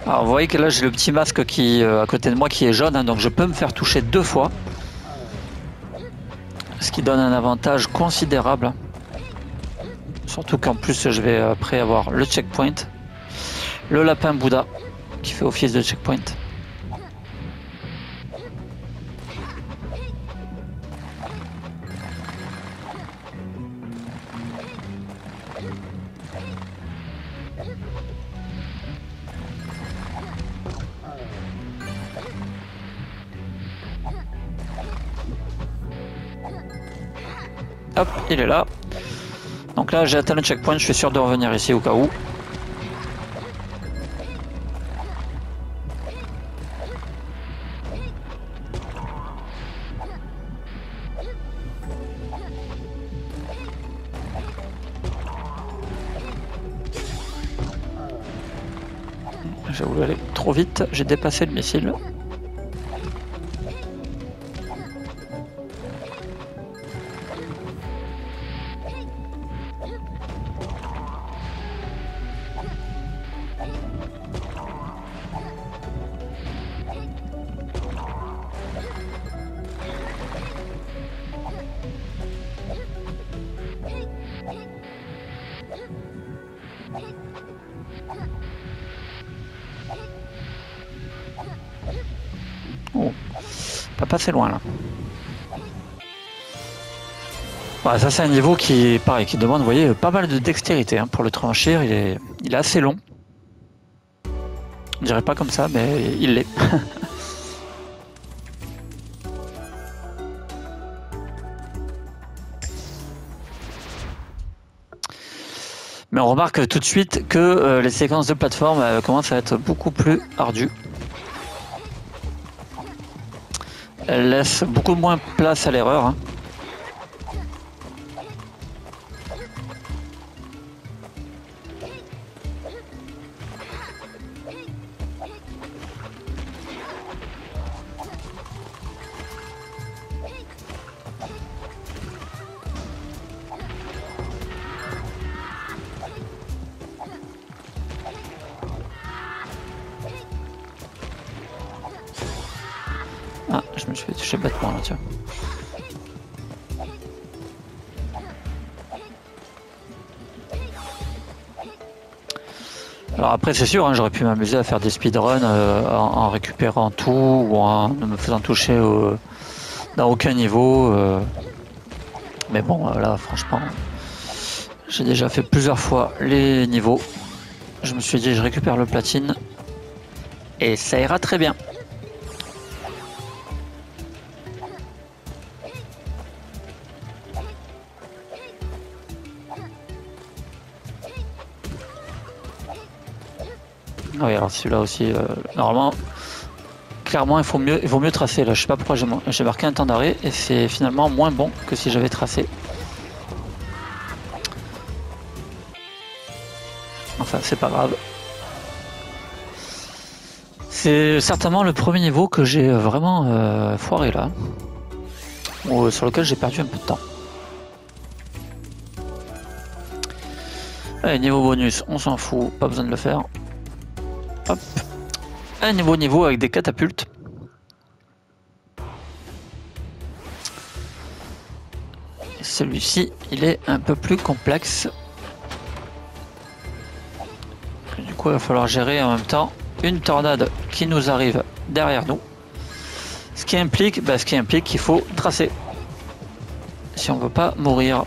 Alors vous voyez que là j'ai le petit masque qui à côté de moi qui est jaune, hein, donc je peux me faire toucher 2 fois. Ce qui donne un avantage considérable. Surtout qu'en plus je vais après avoir le checkpoint. Le lapin Bouddha qui fait office de checkpoint. Hop, il est là. Donc là j'ai atteint le checkpoint, je suis sûr de revenir ici au cas où. J'ai voulu aller trop vite, j'ai dépassé le missile. Oh, pas passé loin là. Voilà, ça c'est un niveau qui, pareil, qui demande, vous voyez, pas mal de dextérité hein, pour le franchir. Il est assez long. Je dirais pas comme ça, mais il l'est. Mais on remarque tout de suite que les séquences de plateforme commencent à être beaucoup plus ardues. Elles laissent beaucoup moins place à l'erreur. Hein. Ah, je me suis fait toucher bêtement là, tiens. Alors après c'est sûr, hein, j'aurais pu m'amuser à faire des speedruns en récupérant tout ou en ne me faisant toucher dans aucun niveau. Mais bon là franchement, j'ai déjà fait plusieurs fois les niveaux. Je me suis dit je récupère le platine et ça ira très bien. Oui, alors celui-là aussi, normalement, clairement, il vaut mieux tracer. Là, je sais pas pourquoi j'ai marqué un temps d'arrêt et c'est finalement moins bon que si j'avais tracé. Enfin, c'est pas grave. C'est certainement le premier niveau que j'ai vraiment foiré là, ou sur lequel j'ai perdu un peu de temps. Allez, niveau bonus, on s'en fout, pas besoin de le faire. Hop. Un niveau avec des catapultes. Celui-ci, il est un peu plus complexe. Du coup, il va falloir gérer en même temps une tornade qui nous arrive derrière nous. Ce qui implique qu'il faut tracer. Si on veut pas mourir.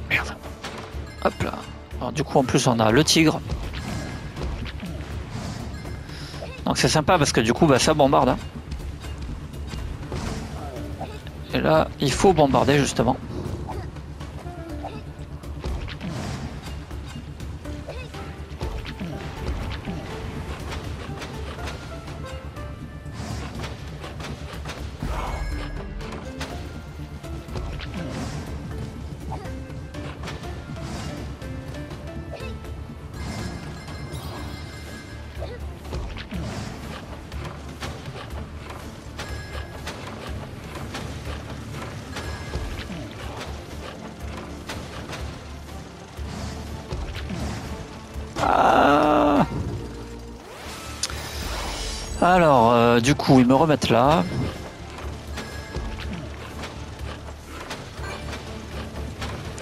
Merde. Hop là. Alors, du coup, en plus, on a le tigre. Donc c'est sympa parce que du coup, ça bombarde. Hein. Et là, il faut bombarder justement. Ah alors, du coup, ils me remettent là.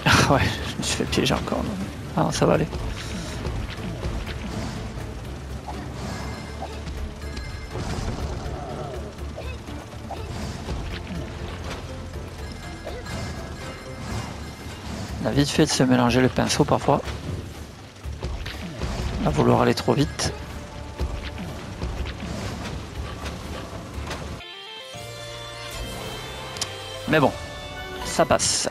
Ah ouais, je me suis fait piéger encore. Ah, ça va aller. On a vite fait de se mélanger le pinceau parfois. À vouloir aller trop vite. Mais bon, ça passe.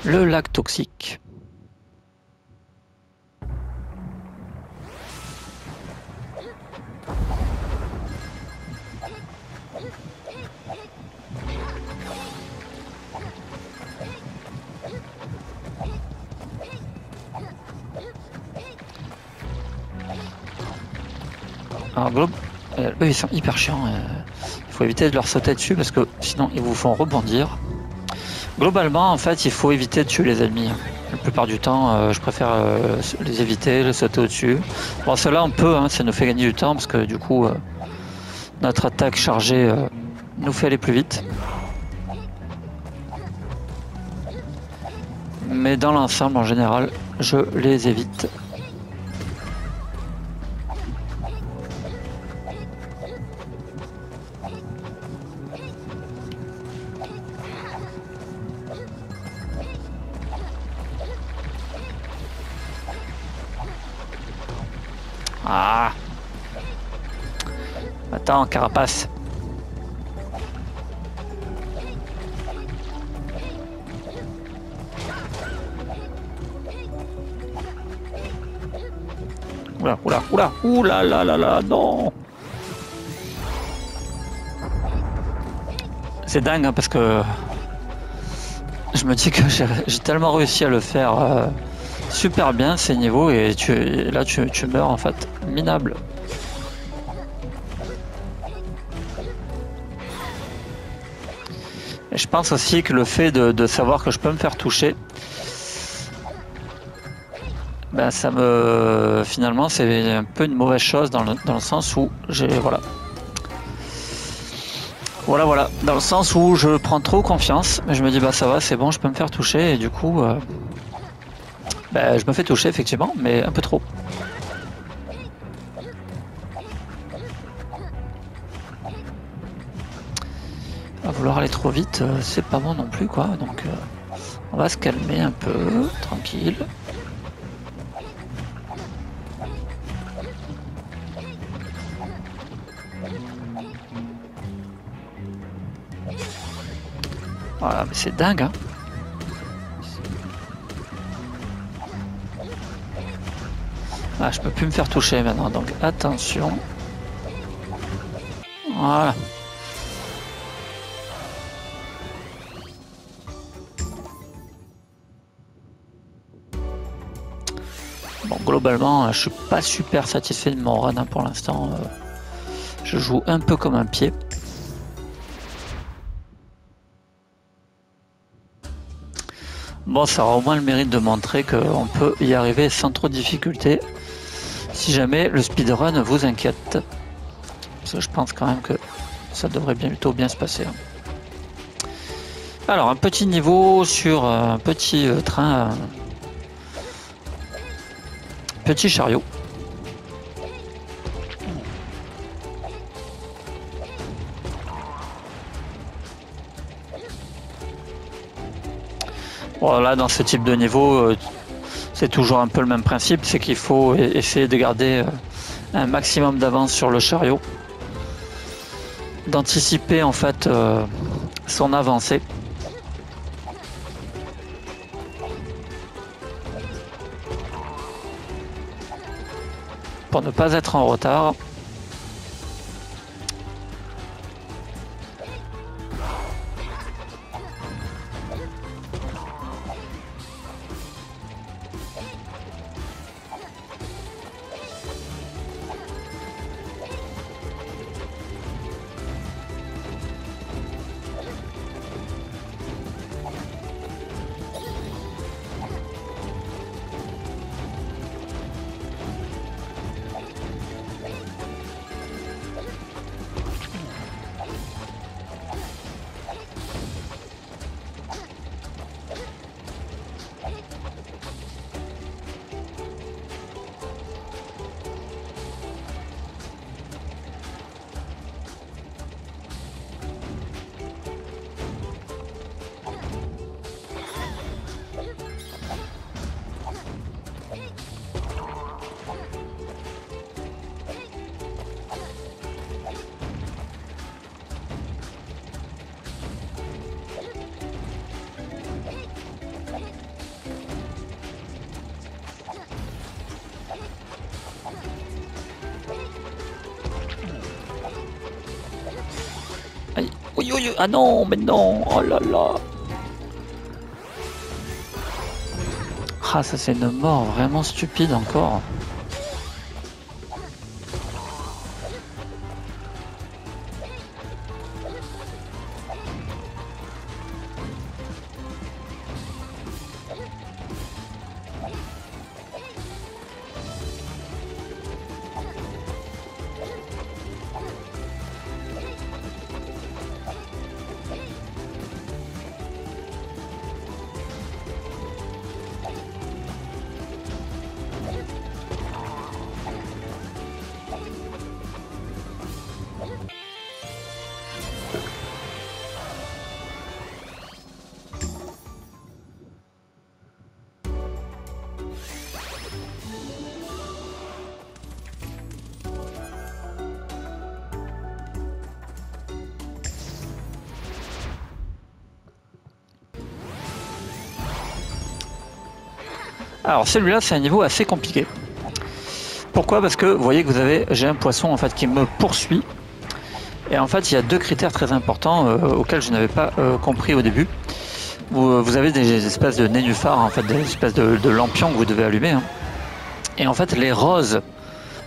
Le lac toxique. Alors eux ils sont hyper chiants, il faut éviter de leur sauter dessus parce que sinon ils vous font rebondir. Globalement en fait il faut éviter de tuer les ennemis. La plupart du temps je préfère les éviter, les sauter au-dessus. Bon cela on peut, hein, ça nous fait gagner du temps parce que du coup notre attaque chargée nous fait aller plus vite. Mais dans l'ensemble en général je les évite. Ah. Attends, carapace. Oula, oula, oula, oula, là, là, là, non. C'est dingue hein, parce que je me dis que j'ai tellement réussi à le faire super bien ces niveaux et là tu meurs en fait minable. Et je pense aussi que le fait de savoir que je peux me faire toucher, ben ça me finalement c'est un peu une mauvaise chose dans le sens où j'ai voilà, dans le sens où je prends trop confiance, je me dis bah ça va, c'est bon, je peux me faire toucher et du coup ben, je me fais toucher effectivement, mais un peu trop. À vouloir aller trop vite, c'est pas bon non plus quoi, donc on va se calmer un peu, tranquille. Voilà, mais c'est dingue hein. Ah, je peux plus me faire toucher maintenant, donc attention. Voilà. Bon, globalement, je suis pas super satisfait de mon run hein, pour l'instant. Je joue un peu comme un pied. Bon, ça aura au moins le mérite de montrer qu'on peut y arriver sans trop de difficultés. Si jamais le speedrun vous inquiète. Parce que je pense quand même que ça devrait plutôt bien se passer. Alors, un petit niveau sur un petit train. Petit chariot. Voilà, dans ce type de niveau, c'est toujours un peu le même principe, c'est qu'il faut essayer de garder un maximum d'avance sur le chariot, d'anticiper en fait son avancée. Pour ne pas être en retard. Oui, oui, ah non, mais non, oh là là. Ah, ça c'est une mort vraiment stupide encore. Alors celui-là c'est un niveau assez compliqué. Pourquoi? Parce que vous voyez que j'ai un poisson en fait qui me poursuit. Et en fait il y a deux critères très importants auxquels je n'avais pas compris au début. Vous avez des espèces de nénuphars, en fait, des espèces de lampions que vous devez allumer. Hein. Et en fait les roses,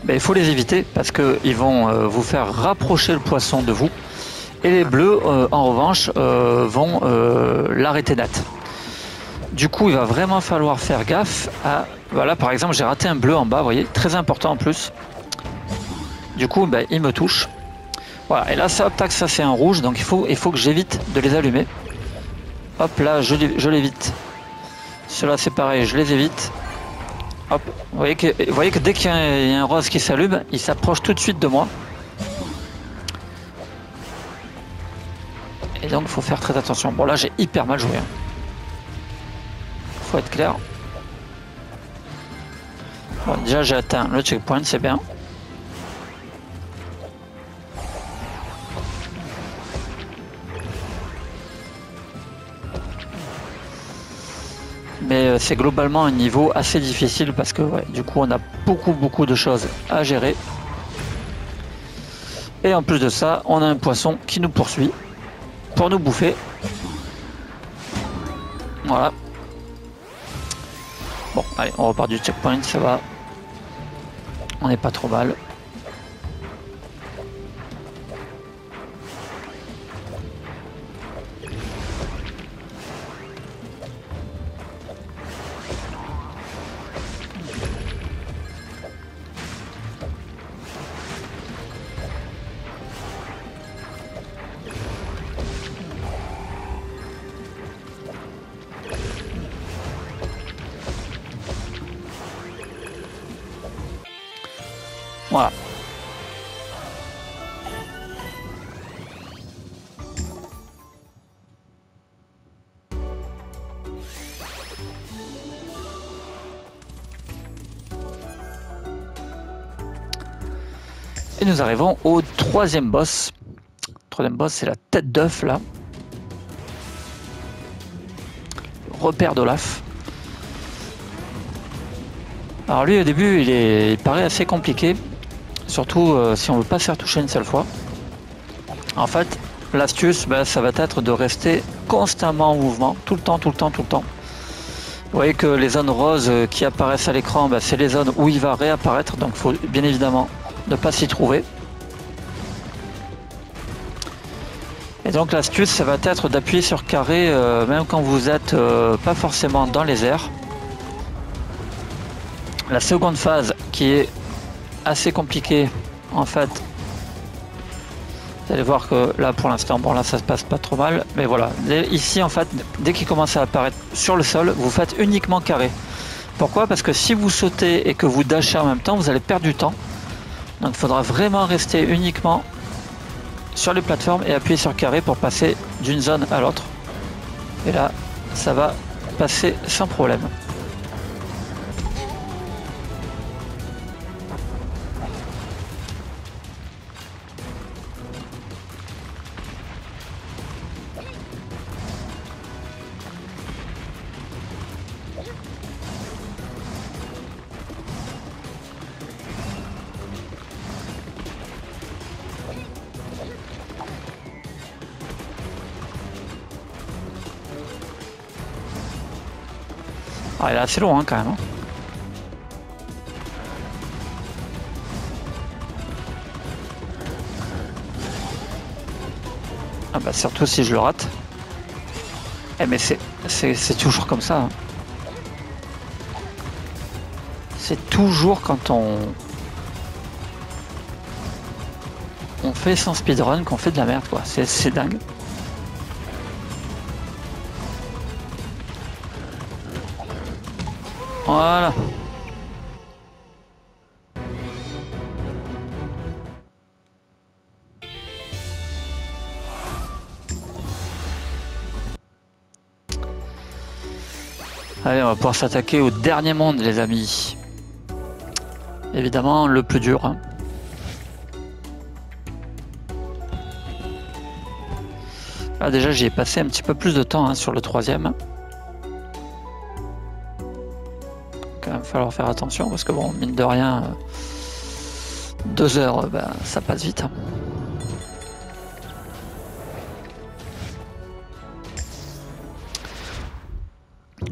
il faut les éviter parce qu'ils vont vous faire rapprocher le poisson de vous. Et les bleus en revanche vont l'arrêter net. Du coup, il va vraiment falloir faire gaffe à... Voilà, par exemple, j'ai raté un bleu en bas, vous voyez, très important en plus. Du coup, il me touche. Voilà, et là, ça, tac, ça c'est un rouge, donc il faut que j'évite de les allumer. Hop, là, je l'évite. Ceux-là, c'est pareil, je les évite. Hop, vous voyez que dès qu'il y a un rose qui s'allume, il s'approche tout de suite de moi. Et donc, il faut faire très attention. Bon, là, j'ai hyper mal joué. Hein. Faut être clair. Bon, déjà j'ai atteint le checkpoint, c'est bien. Mais c'est globalement un niveau assez difficile parce que du coup on a beaucoup de choses à gérer. Et en plus de ça, on a un poisson qui nous poursuit pour nous bouffer. Voilà. Bon, allez, on repart du checkpoint, ça va. On n'est pas trop mal. Voilà. Et nous arrivons au troisième boss. Le troisième boss, c'est la tête d'œuf là. Repère d'Olaf. Alors lui au début il paraît assez compliqué. Surtout si on veut pas se faire toucher une seule fois. En fait, l'astuce, ça va être de rester constamment en mouvement, tout le temps. Vous voyez que les zones roses qui apparaissent à l'écran, c'est les zones où il va réapparaître, donc il faut bien évidemment ne pas s'y trouver. Et donc l'astuce, ça va être d'appuyer sur carré, même quand vous êtes pas forcément dans les airs. La seconde phase qui est assez compliqué en fait, vous allez voir que là pour l'instant, bon là ça se passe pas trop mal, mais voilà, ici en fait dès qu'il commence à apparaître sur le sol, vous faites uniquement carré. Pourquoi? Parce que si vous sautez et que vous dashez en même temps, vous allez perdre du temps, donc il faudra vraiment rester uniquement sur les plateformes et appuyer sur carré pour passer d'une zone à l'autre, et là ça va passer sans problème. Ah, il est assez long hein, quand même. Hein. Ah bah surtout si je le rate. Eh mais c'est toujours comme ça. Hein. C'est toujours quand on fait sans speedrun qu'on fait de la merde quoi. C'est dingue. Voilà. Allez, on va pouvoir s'attaquer au dernier monde, les amis. Évidemment, le plus dur. Hein. Là, déjà, j'y ai passé un petit peu plus de temps hein, sur le troisième. Il va falloir faire attention parce que, bon, mine de rien, 2 heures, bah, ça passe vite. Hein.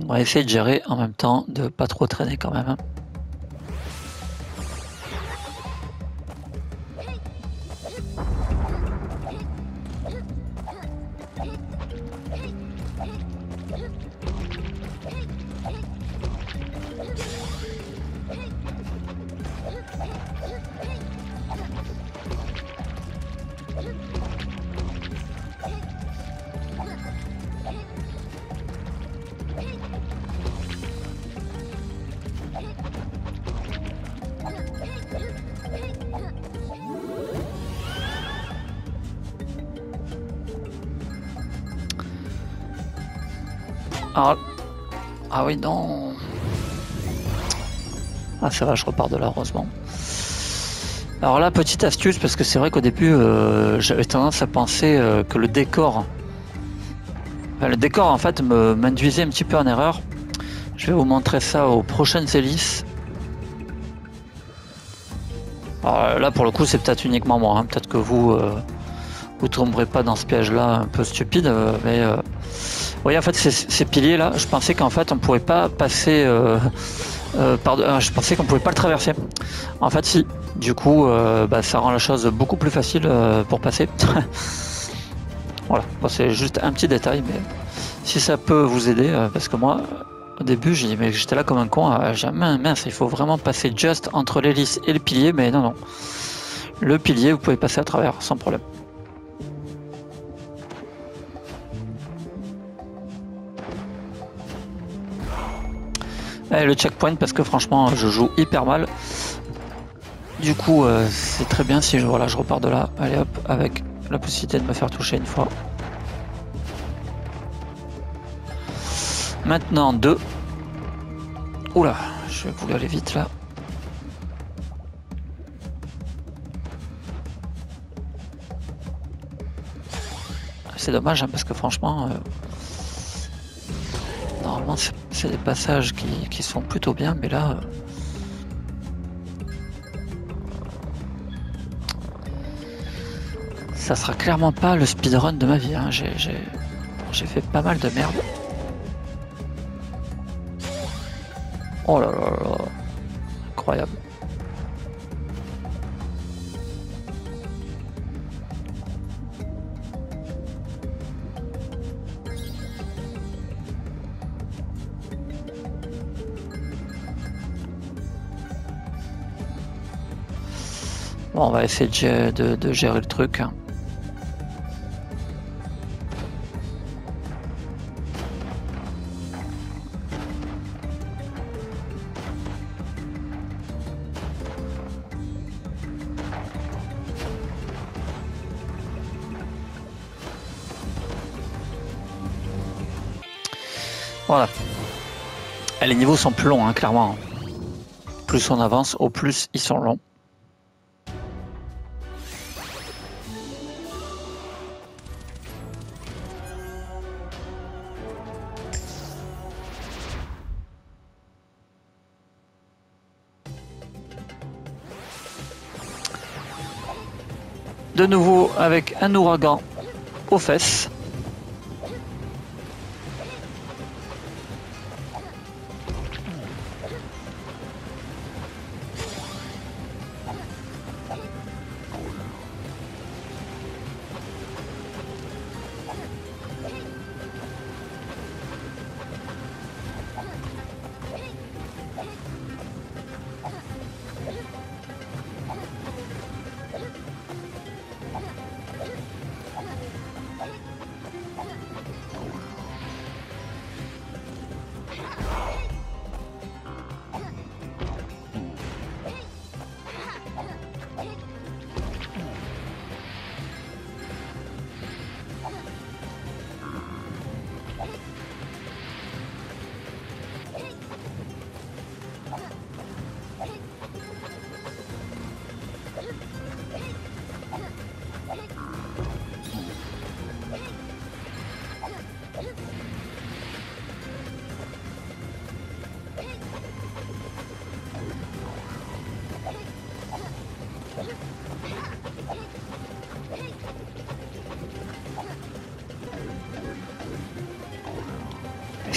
On va essayer de gérer en même temps, de pas trop traîner quand même. Hein. Alors... Ah oui, non. Ah ça va, je repars de là, heureusement. Alors là, petite astuce, parce que c'est vrai qu'au début, j'avais tendance à penser que le décor... Enfin, le décor, en fait, m'induisait un petit peu en erreur. Je vais vous montrer ça aux prochaines hélices. Alors là, pour le coup, c'est peut-être uniquement moi. Hein. Peut-être que vous tomberez pas dans ce piège-là un peu stupide, mais... Oui, en fait, ces piliers-là, je pensais qu'en fait, on pouvait pas passer... je pensais qu'on pouvait pas le traverser. En fait, si. Du coup, bah, ça rend la chose beaucoup plus facile pour passer. Voilà, bon, c'est juste un petit détail, mais si ça peut vous aider, parce que moi, au début, j'étais là comme un con, mince, il faut vraiment passer juste entre l'hélice et le pilier, mais non, non. Le pilier, vous pouvez passer à travers, sans problème. Et le checkpoint, parce que franchement, je joue hyper mal. Du coup, c'est très bien si je repars de là. Allez hop, avec la possibilité de me faire toucher une fois. Maintenant, 2. Oula, je voulais aller vite là. C'est dommage, hein, parce que franchement... normalement, c'est des passages qui sont plutôt bien, mais là... ça sera clairement pas le speedrun de ma vie. Hein. J'ai fait pas mal de merde. Oh là là là. Incroyable. Bon, on va essayer de gérer le truc. Hein. Voilà. Et les niveaux sont plus longs, hein, clairement. Plus on avance, au plus ils sont longs. De nouveau avec un ouragan aux fesses.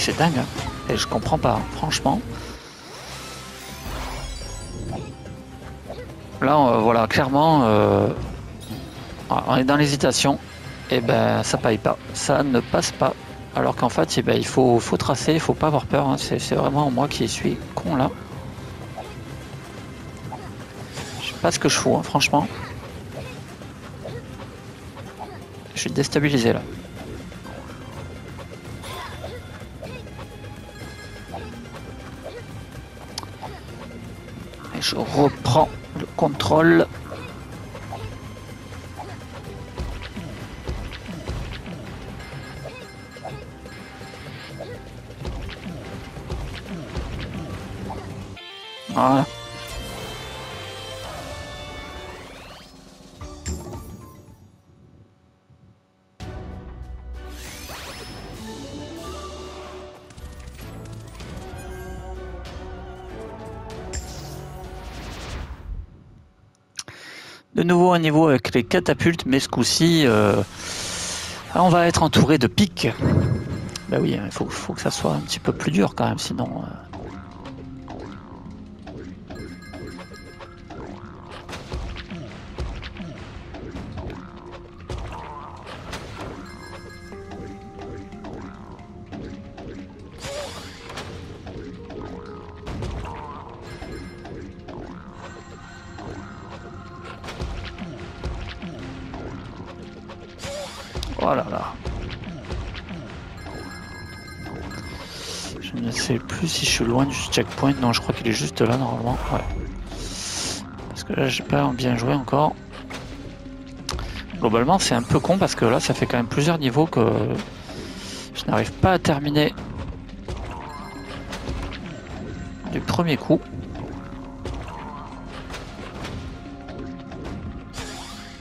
c'est dingue, hein. Et je comprends pas, hein, franchement. Là, voilà, clairement, on est dans l'hésitation. Et ben, ça paye pas, ça ne passe pas. Alors qu'en fait, eh ben, il faut tracer, il faut pas avoir peur. Hein. C'est vraiment moi qui suis con là. Je sais pas ce que je fous, hein, franchement. Je suis déstabilisé là. Et je reprends le contrôle. Voilà. De nouveau un niveau avec les catapultes, mais ce coup-ci, on va être entouré de pics. Bah oui, il faut que ça soit un petit peu plus dur quand même, sinon... Oh là là. Je ne sais plus si je suis loin du checkpoint. Non, je crois qu'il est juste là normalement. Ouais. Parce que là, j'ai pas bien joué encore. Globalement, c'est un peu con parce que là, ça fait quand même plusieurs niveaux que je n'arrive pas à terminer du premier coup.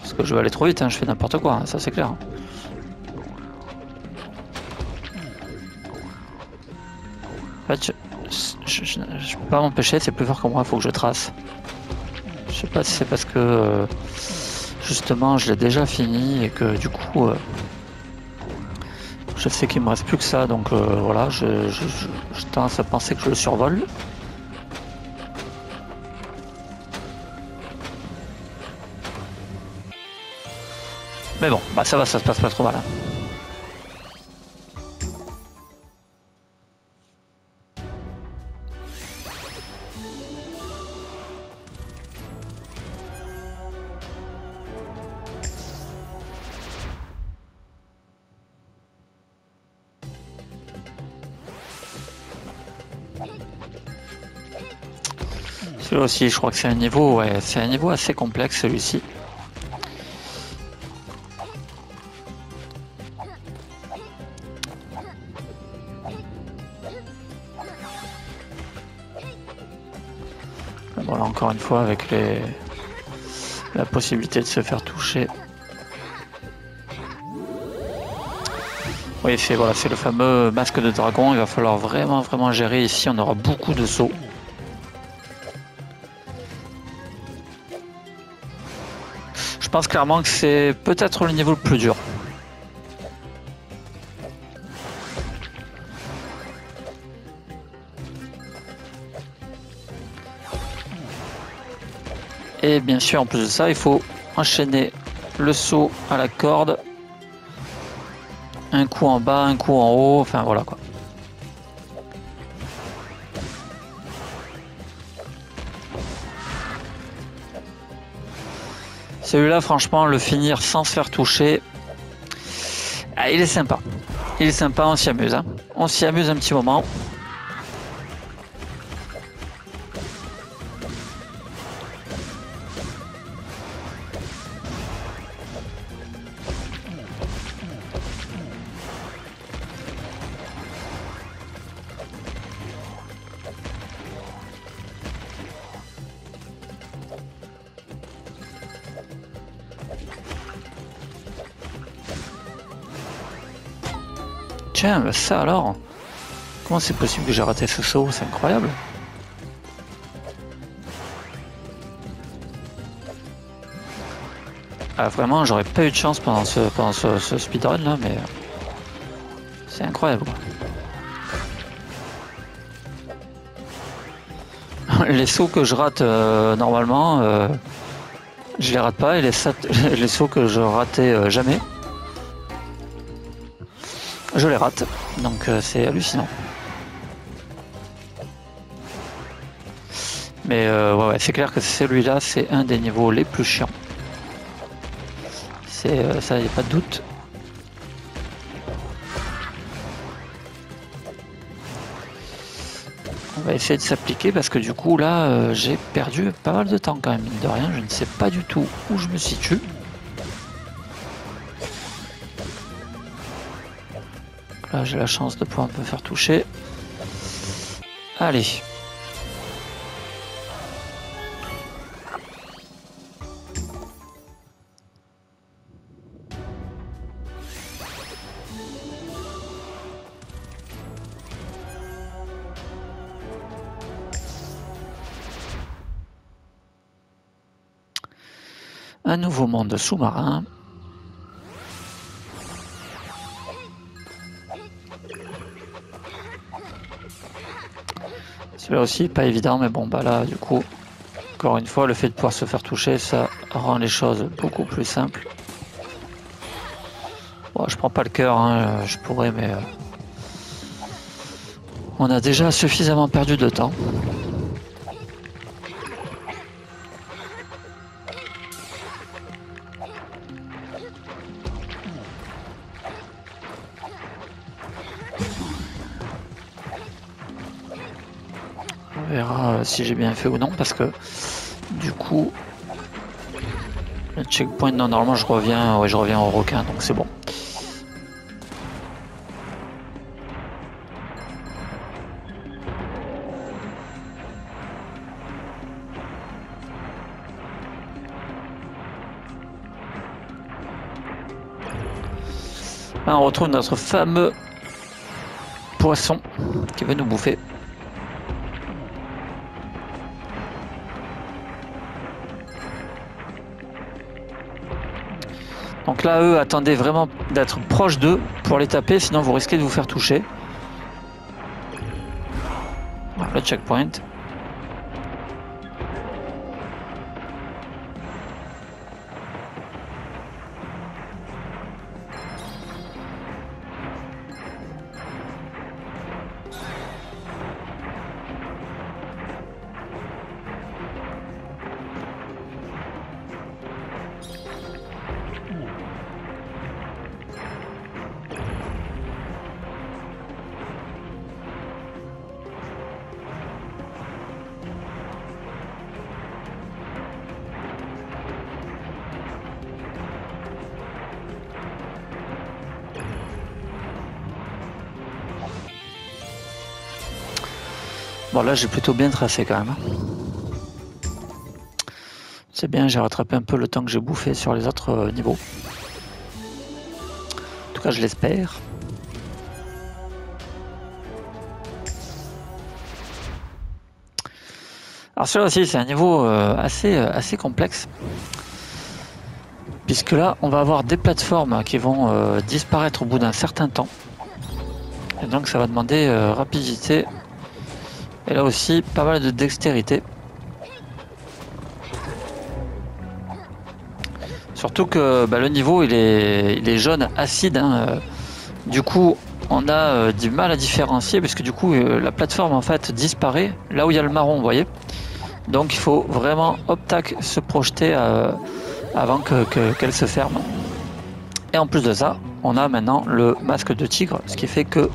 Parce que je vais aller trop vite, hein, je fais n'importe quoi, hein, ça c'est clair. En fait, je peux pas m'empêcher, c'est plus fort que moi, il faut que je trace. Je sais pas si c'est parce que justement je l'ai déjà fini et que du coup je sais qu'il me reste plus que ça, donc voilà, je tendance à penser que je le survole. Mais bon, bah ça va, ça se passe pas trop mal. Hein. Celui-là aussi, je crois que c'est un niveau, ouais, c'est un niveau assez complexe celui-ci. Bon là encore une fois avec la possibilité de se faire toucher. Oui, c'est voilà, c'est le fameux masque de dragon, il va falloir vraiment gérer ici, on aura beaucoup de sauts. Je pense clairement que c'est peut-être le niveau le plus dur. Et bien sûr, en plus de ça, il faut enchaîner le saut à la corde. Un coup en bas, un coup en haut, enfin voilà quoi. Celui-là, franchement, le finir sans se faire toucher, ah, il est sympa. Il est sympa, on s'y amuse. Hein. On s'y amuse un petit moment. Tiens, bah ça alors, comment c'est possible que j'ai raté ce saut? C'est incroyable. Ah, vraiment, j'aurais pas eu de chance pendant ce speedrun là, mais c'est incroyable. Les sauts que je rate normalement, je les rate pas, et les sauts que je ratais jamais, je les rate. Donc c'est hallucinant. Mais ouais, c'est clair que celui-là, c'est un des niveaux les plus chiants. C'est ça, il n'y a pas de doute. On va essayer de s'appliquer parce que du coup là j'ai perdu pas mal de temps quand même, mine de rien. Je ne sais pas du tout où je me situe. Là j'ai la chance de pouvoir me faire toucher. Allez. Un nouveau monde sous-marin. Celui-là aussi pas évident, mais bon bah là du coup, encore une fois, le fait de pouvoir se faire toucher, ça rend les choses beaucoup plus simples. Bon, je prends pas le cœur, hein, je pourrais, mais on a déjà suffisamment perdu de temps. On verra si j'ai bien fait ou non, parce que du coup, le checkpoint, non, normalement je reviens au requin, donc c'est bon. Là, on retrouve notre fameux poisson qui veut nous bouffer. Donc là, eux, attendez vraiment d'être proche d'eux pour les taper, sinon vous risquez de vous faire toucher. Le checkpoint. Bon là j'ai plutôt bien tracé quand même. C'est bien, j'ai rattrapé un peu le temps que j'ai bouffé sur les autres niveaux. En tout cas je l'espère. Alors celui-là aussi c'est un niveau assez complexe. Puisque là on va avoir des plateformes qui vont disparaître au bout d'un certain temps. Et donc ça va demander rapidité. Et là aussi, pas mal de dextérité. Surtout que le niveau il est jaune acide. Hein. Du coup, on a du mal à différencier parce que du coup, la plateforme en fait disparaît là où il y a le marron, vous voyez. Donc il faut vraiment hop-tac se projeter avant qu'elle se ferme. Et en plus de ça, on a maintenant le masque de tigre, ce qui fait que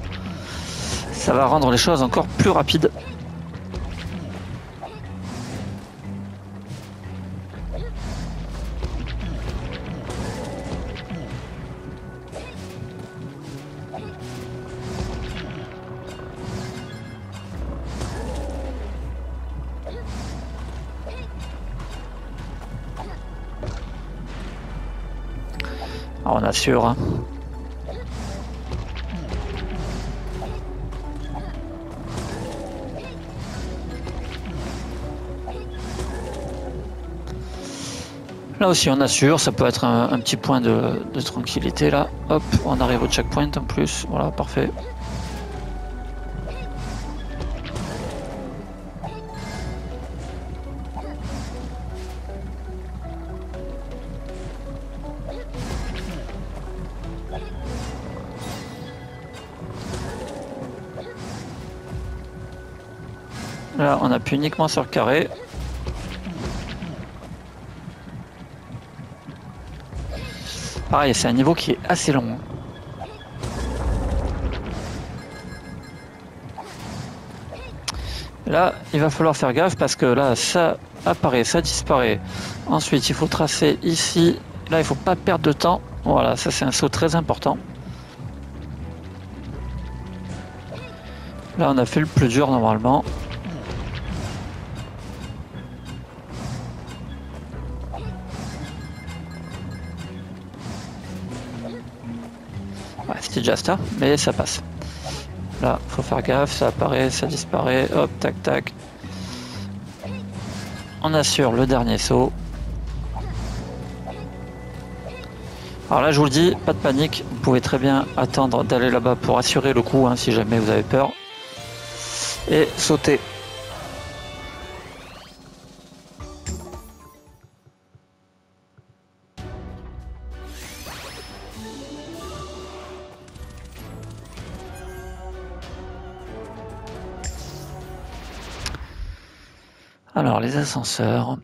ça va rendre les choses encore plus rapides. Alors on assure. Hein. Là aussi on assure, ça peut être un petit point de tranquillité là. Hop, on arrive au checkpoint en plus, voilà, parfait. Là, on appuie uniquement sur carré. Pareil, c'est un niveau qui est assez long. Là, il va falloir faire gaffe parce que là, ça apparaît, ça disparaît. Ensuite, il faut tracer ici. Là, il faut pas perdre de temps. Voilà, ça c'est un saut très important. Là, on a fait le plus dur normalement. Ouais, c'était déjà ça, mais ça passe. Là, faut faire gaffe, ça apparaît, ça disparaît, hop, tac, tac. On assure le dernier saut. Alors là, je vous le dis, pas de panique, vous pouvez très bien attendre d'aller là-bas pour assurer le coup, hein, si jamais vous avez peur. Et sauter. Alors, les ascenseurs.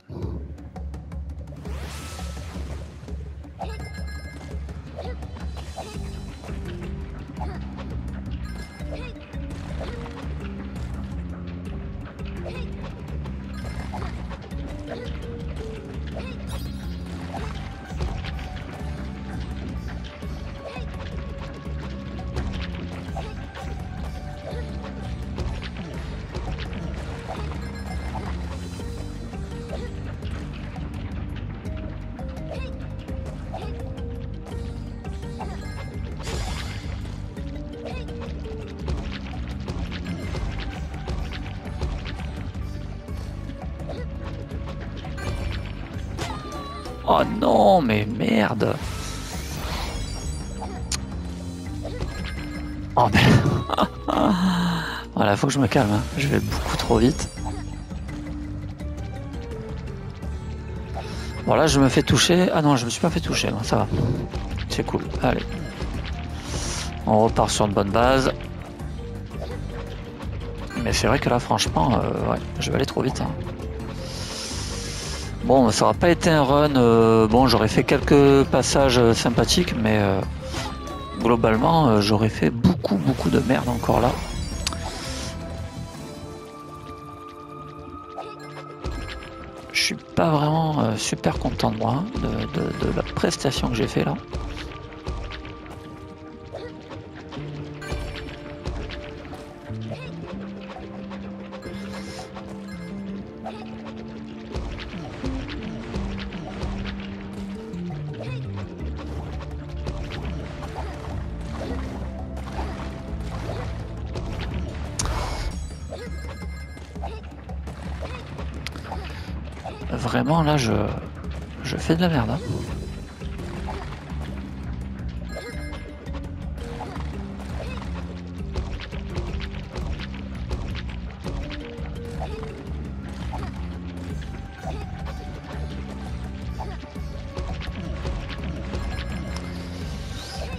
Oh non, mais merde. Oh merde. Voilà, faut que je me calme, hein. Je vais beaucoup trop vite. Bon là, je me fais toucher. Ah non, je me suis pas fait toucher, hein. Ça va. C'est cool. Allez. On repart sur une bonne base. Mais c'est vrai que là, franchement, ouais, je vais aller trop vite, hein. Bon, ça n'aura pas été un run. Bon, j'aurais fait quelques passages sympathiques, mais globalement, j'aurais fait beaucoup de merde encore là. Je suis pas vraiment super content de moi, de la prestation que j'ai fait là. Vraiment là, je fais de la merde, hein.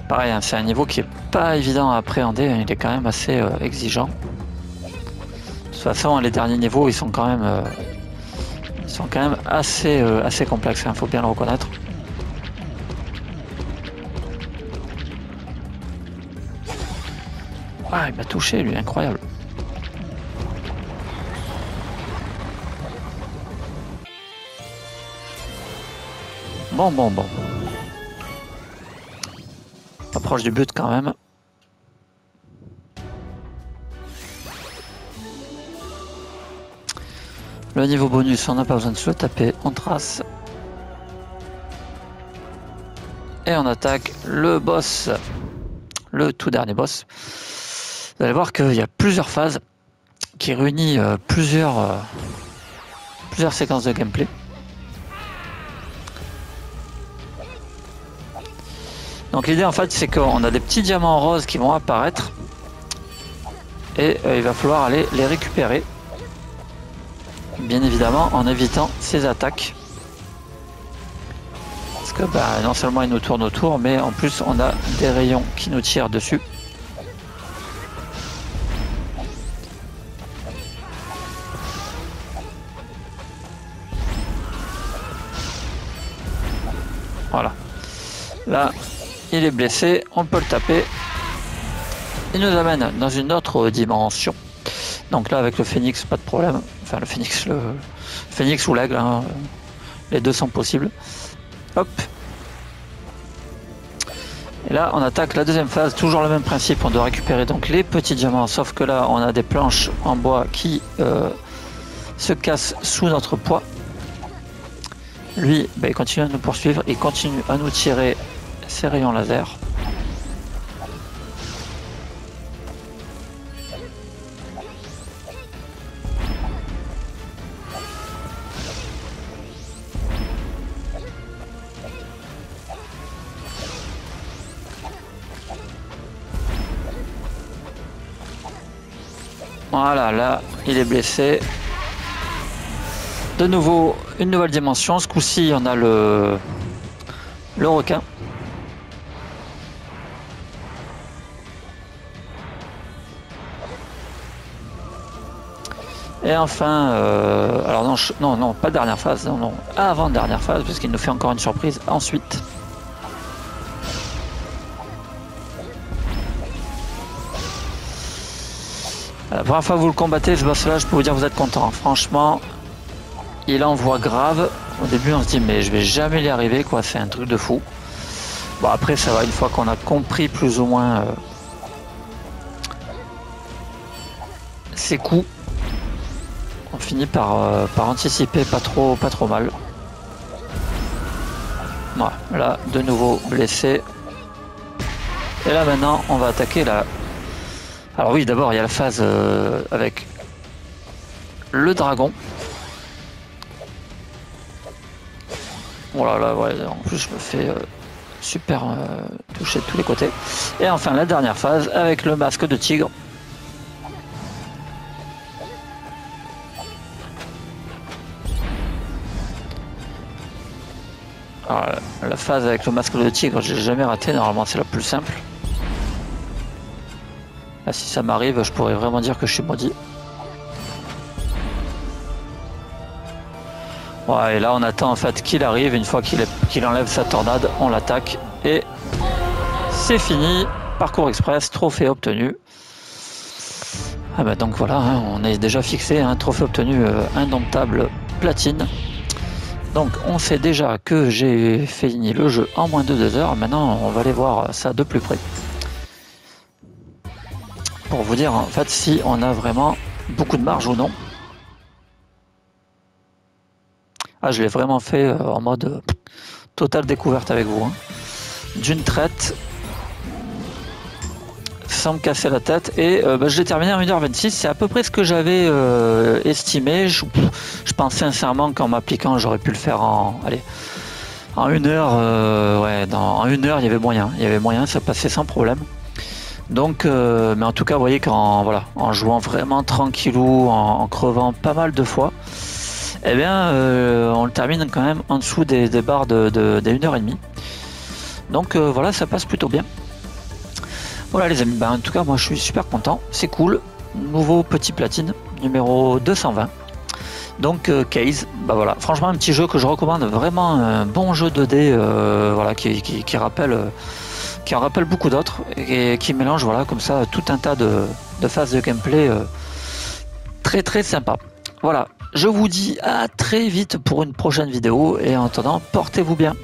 Pareil, hein, c'est un niveau qui est pas évident à appréhender, hein, il est quand même assez exigeant. De toute façon, les derniers niveaux, ils sont quand même assez complexes, il faut bien le reconnaître. Ah, il m'a touché, lui, incroyable. Bon. Approche du but quand même. Le niveau bonus, on n'a pas besoin de se le taper, on trace. Et on attaque le boss, le tout dernier boss. Vous allez voir qu'il y a plusieurs phases qui réunissent plusieurs séquences de gameplay. Donc l'idée en fait c'est qu'on a des petits diamants roses qui vont apparaître et il va falloir aller les récupérer. Bien évidemment en évitant ces attaques. Parce que non seulement ils nous tournent autour, mais en plus on a des rayons qui nous tirent dessus. Voilà. Là, il est blessé, on peut le taper. Il nous amène dans une autre dimension. Donc là, avec le phénix, pas de problème. Enfin, le phénix ou l'aigle, hein. Les deux sont possibles. Hop. Et là, on attaque la deuxième phase. Toujours le même principe. On doit récupérer donc les petits diamants. Sauf que là, on a des planches en bois qui se cassent sous notre poids. Lui, il continue à nous poursuivre. Il continue à nous tirer ses rayons laser. Voilà, là, il est blessé. De nouveau, une nouvelle dimension. Ce coup-ci, on a le requin. Et enfin, alors non, pas dernière phase, non, avant dernière phase, parce qu'il nous fait encore une surprise ensuite. La première fois que vous le combattez, ce boss-là, je peux vous dire que vous êtes content. Franchement, il envoie grave. Au début, on se dit, mais je vais jamais y arriver, quoi. C'est un truc de fou. Bon, après, ça va, une fois qu'on a compris plus ou moins ses coups, on finit par anticiper pas trop mal. Voilà, là, de nouveau blessé. Et là, maintenant, on va attaquer la... Alors oui, d'abord, il y a la phase avec le dragon. Oh là là, ouais, en plus, je me fais super toucher de tous les côtés. Et enfin, la dernière phase avec le masque de tigre. Alors, la phase avec le masque de tigre, j'ai jamais raté. Normalement, c'est la plus simple. Là, si ça m'arrive, je pourrais vraiment dire que je suis maudit. Ouais, et là, on attend en fait qu'il arrive. Une fois qu'il enlève sa tornade, on l'attaque. Et c'est fini. Parcours express, trophée obtenu. Ah bah donc voilà, hein, on est déjà fixé. Un trophée obtenu indomptable platine. Donc on sait déjà que j'ai fini le jeu en moins de 2 heures. Maintenant, on va aller voir ça de plus près. Pour vous dire en fait si on a vraiment beaucoup de marge ou non. Ah, je l'ai vraiment fait en mode totale découverte avec vous, hein. D'une traite, sans me casser la tête. Et je l'ai terminé en 1h26, c'est à peu près ce que j'avais estimé. Je pense sincèrement qu'en m'appliquant, j'aurais pu le faire en 1 heure. Ouais, en 1 heure, il y avait moyen, ça passait sans problème. Donc, mais en tout cas, vous voyez en jouant vraiment tranquillou, en crevant pas mal de fois, eh bien, on le termine quand même en dessous des barres des 1h30. Donc voilà, ça passe plutôt bien. Voilà les amis, en tout cas, moi je suis super content, c'est cool. Nouveau petit platine, numéro 220. Donc Case, voilà, franchement un petit jeu que je recommande, vraiment un bon jeu 2D, qui en rappelle beaucoup d'autres et qui mélange comme ça tout un tas de phases de gameplay très très sympa. Voilà, je vous dis à très vite pour une prochaine vidéo et en attendant, portez-vous bien.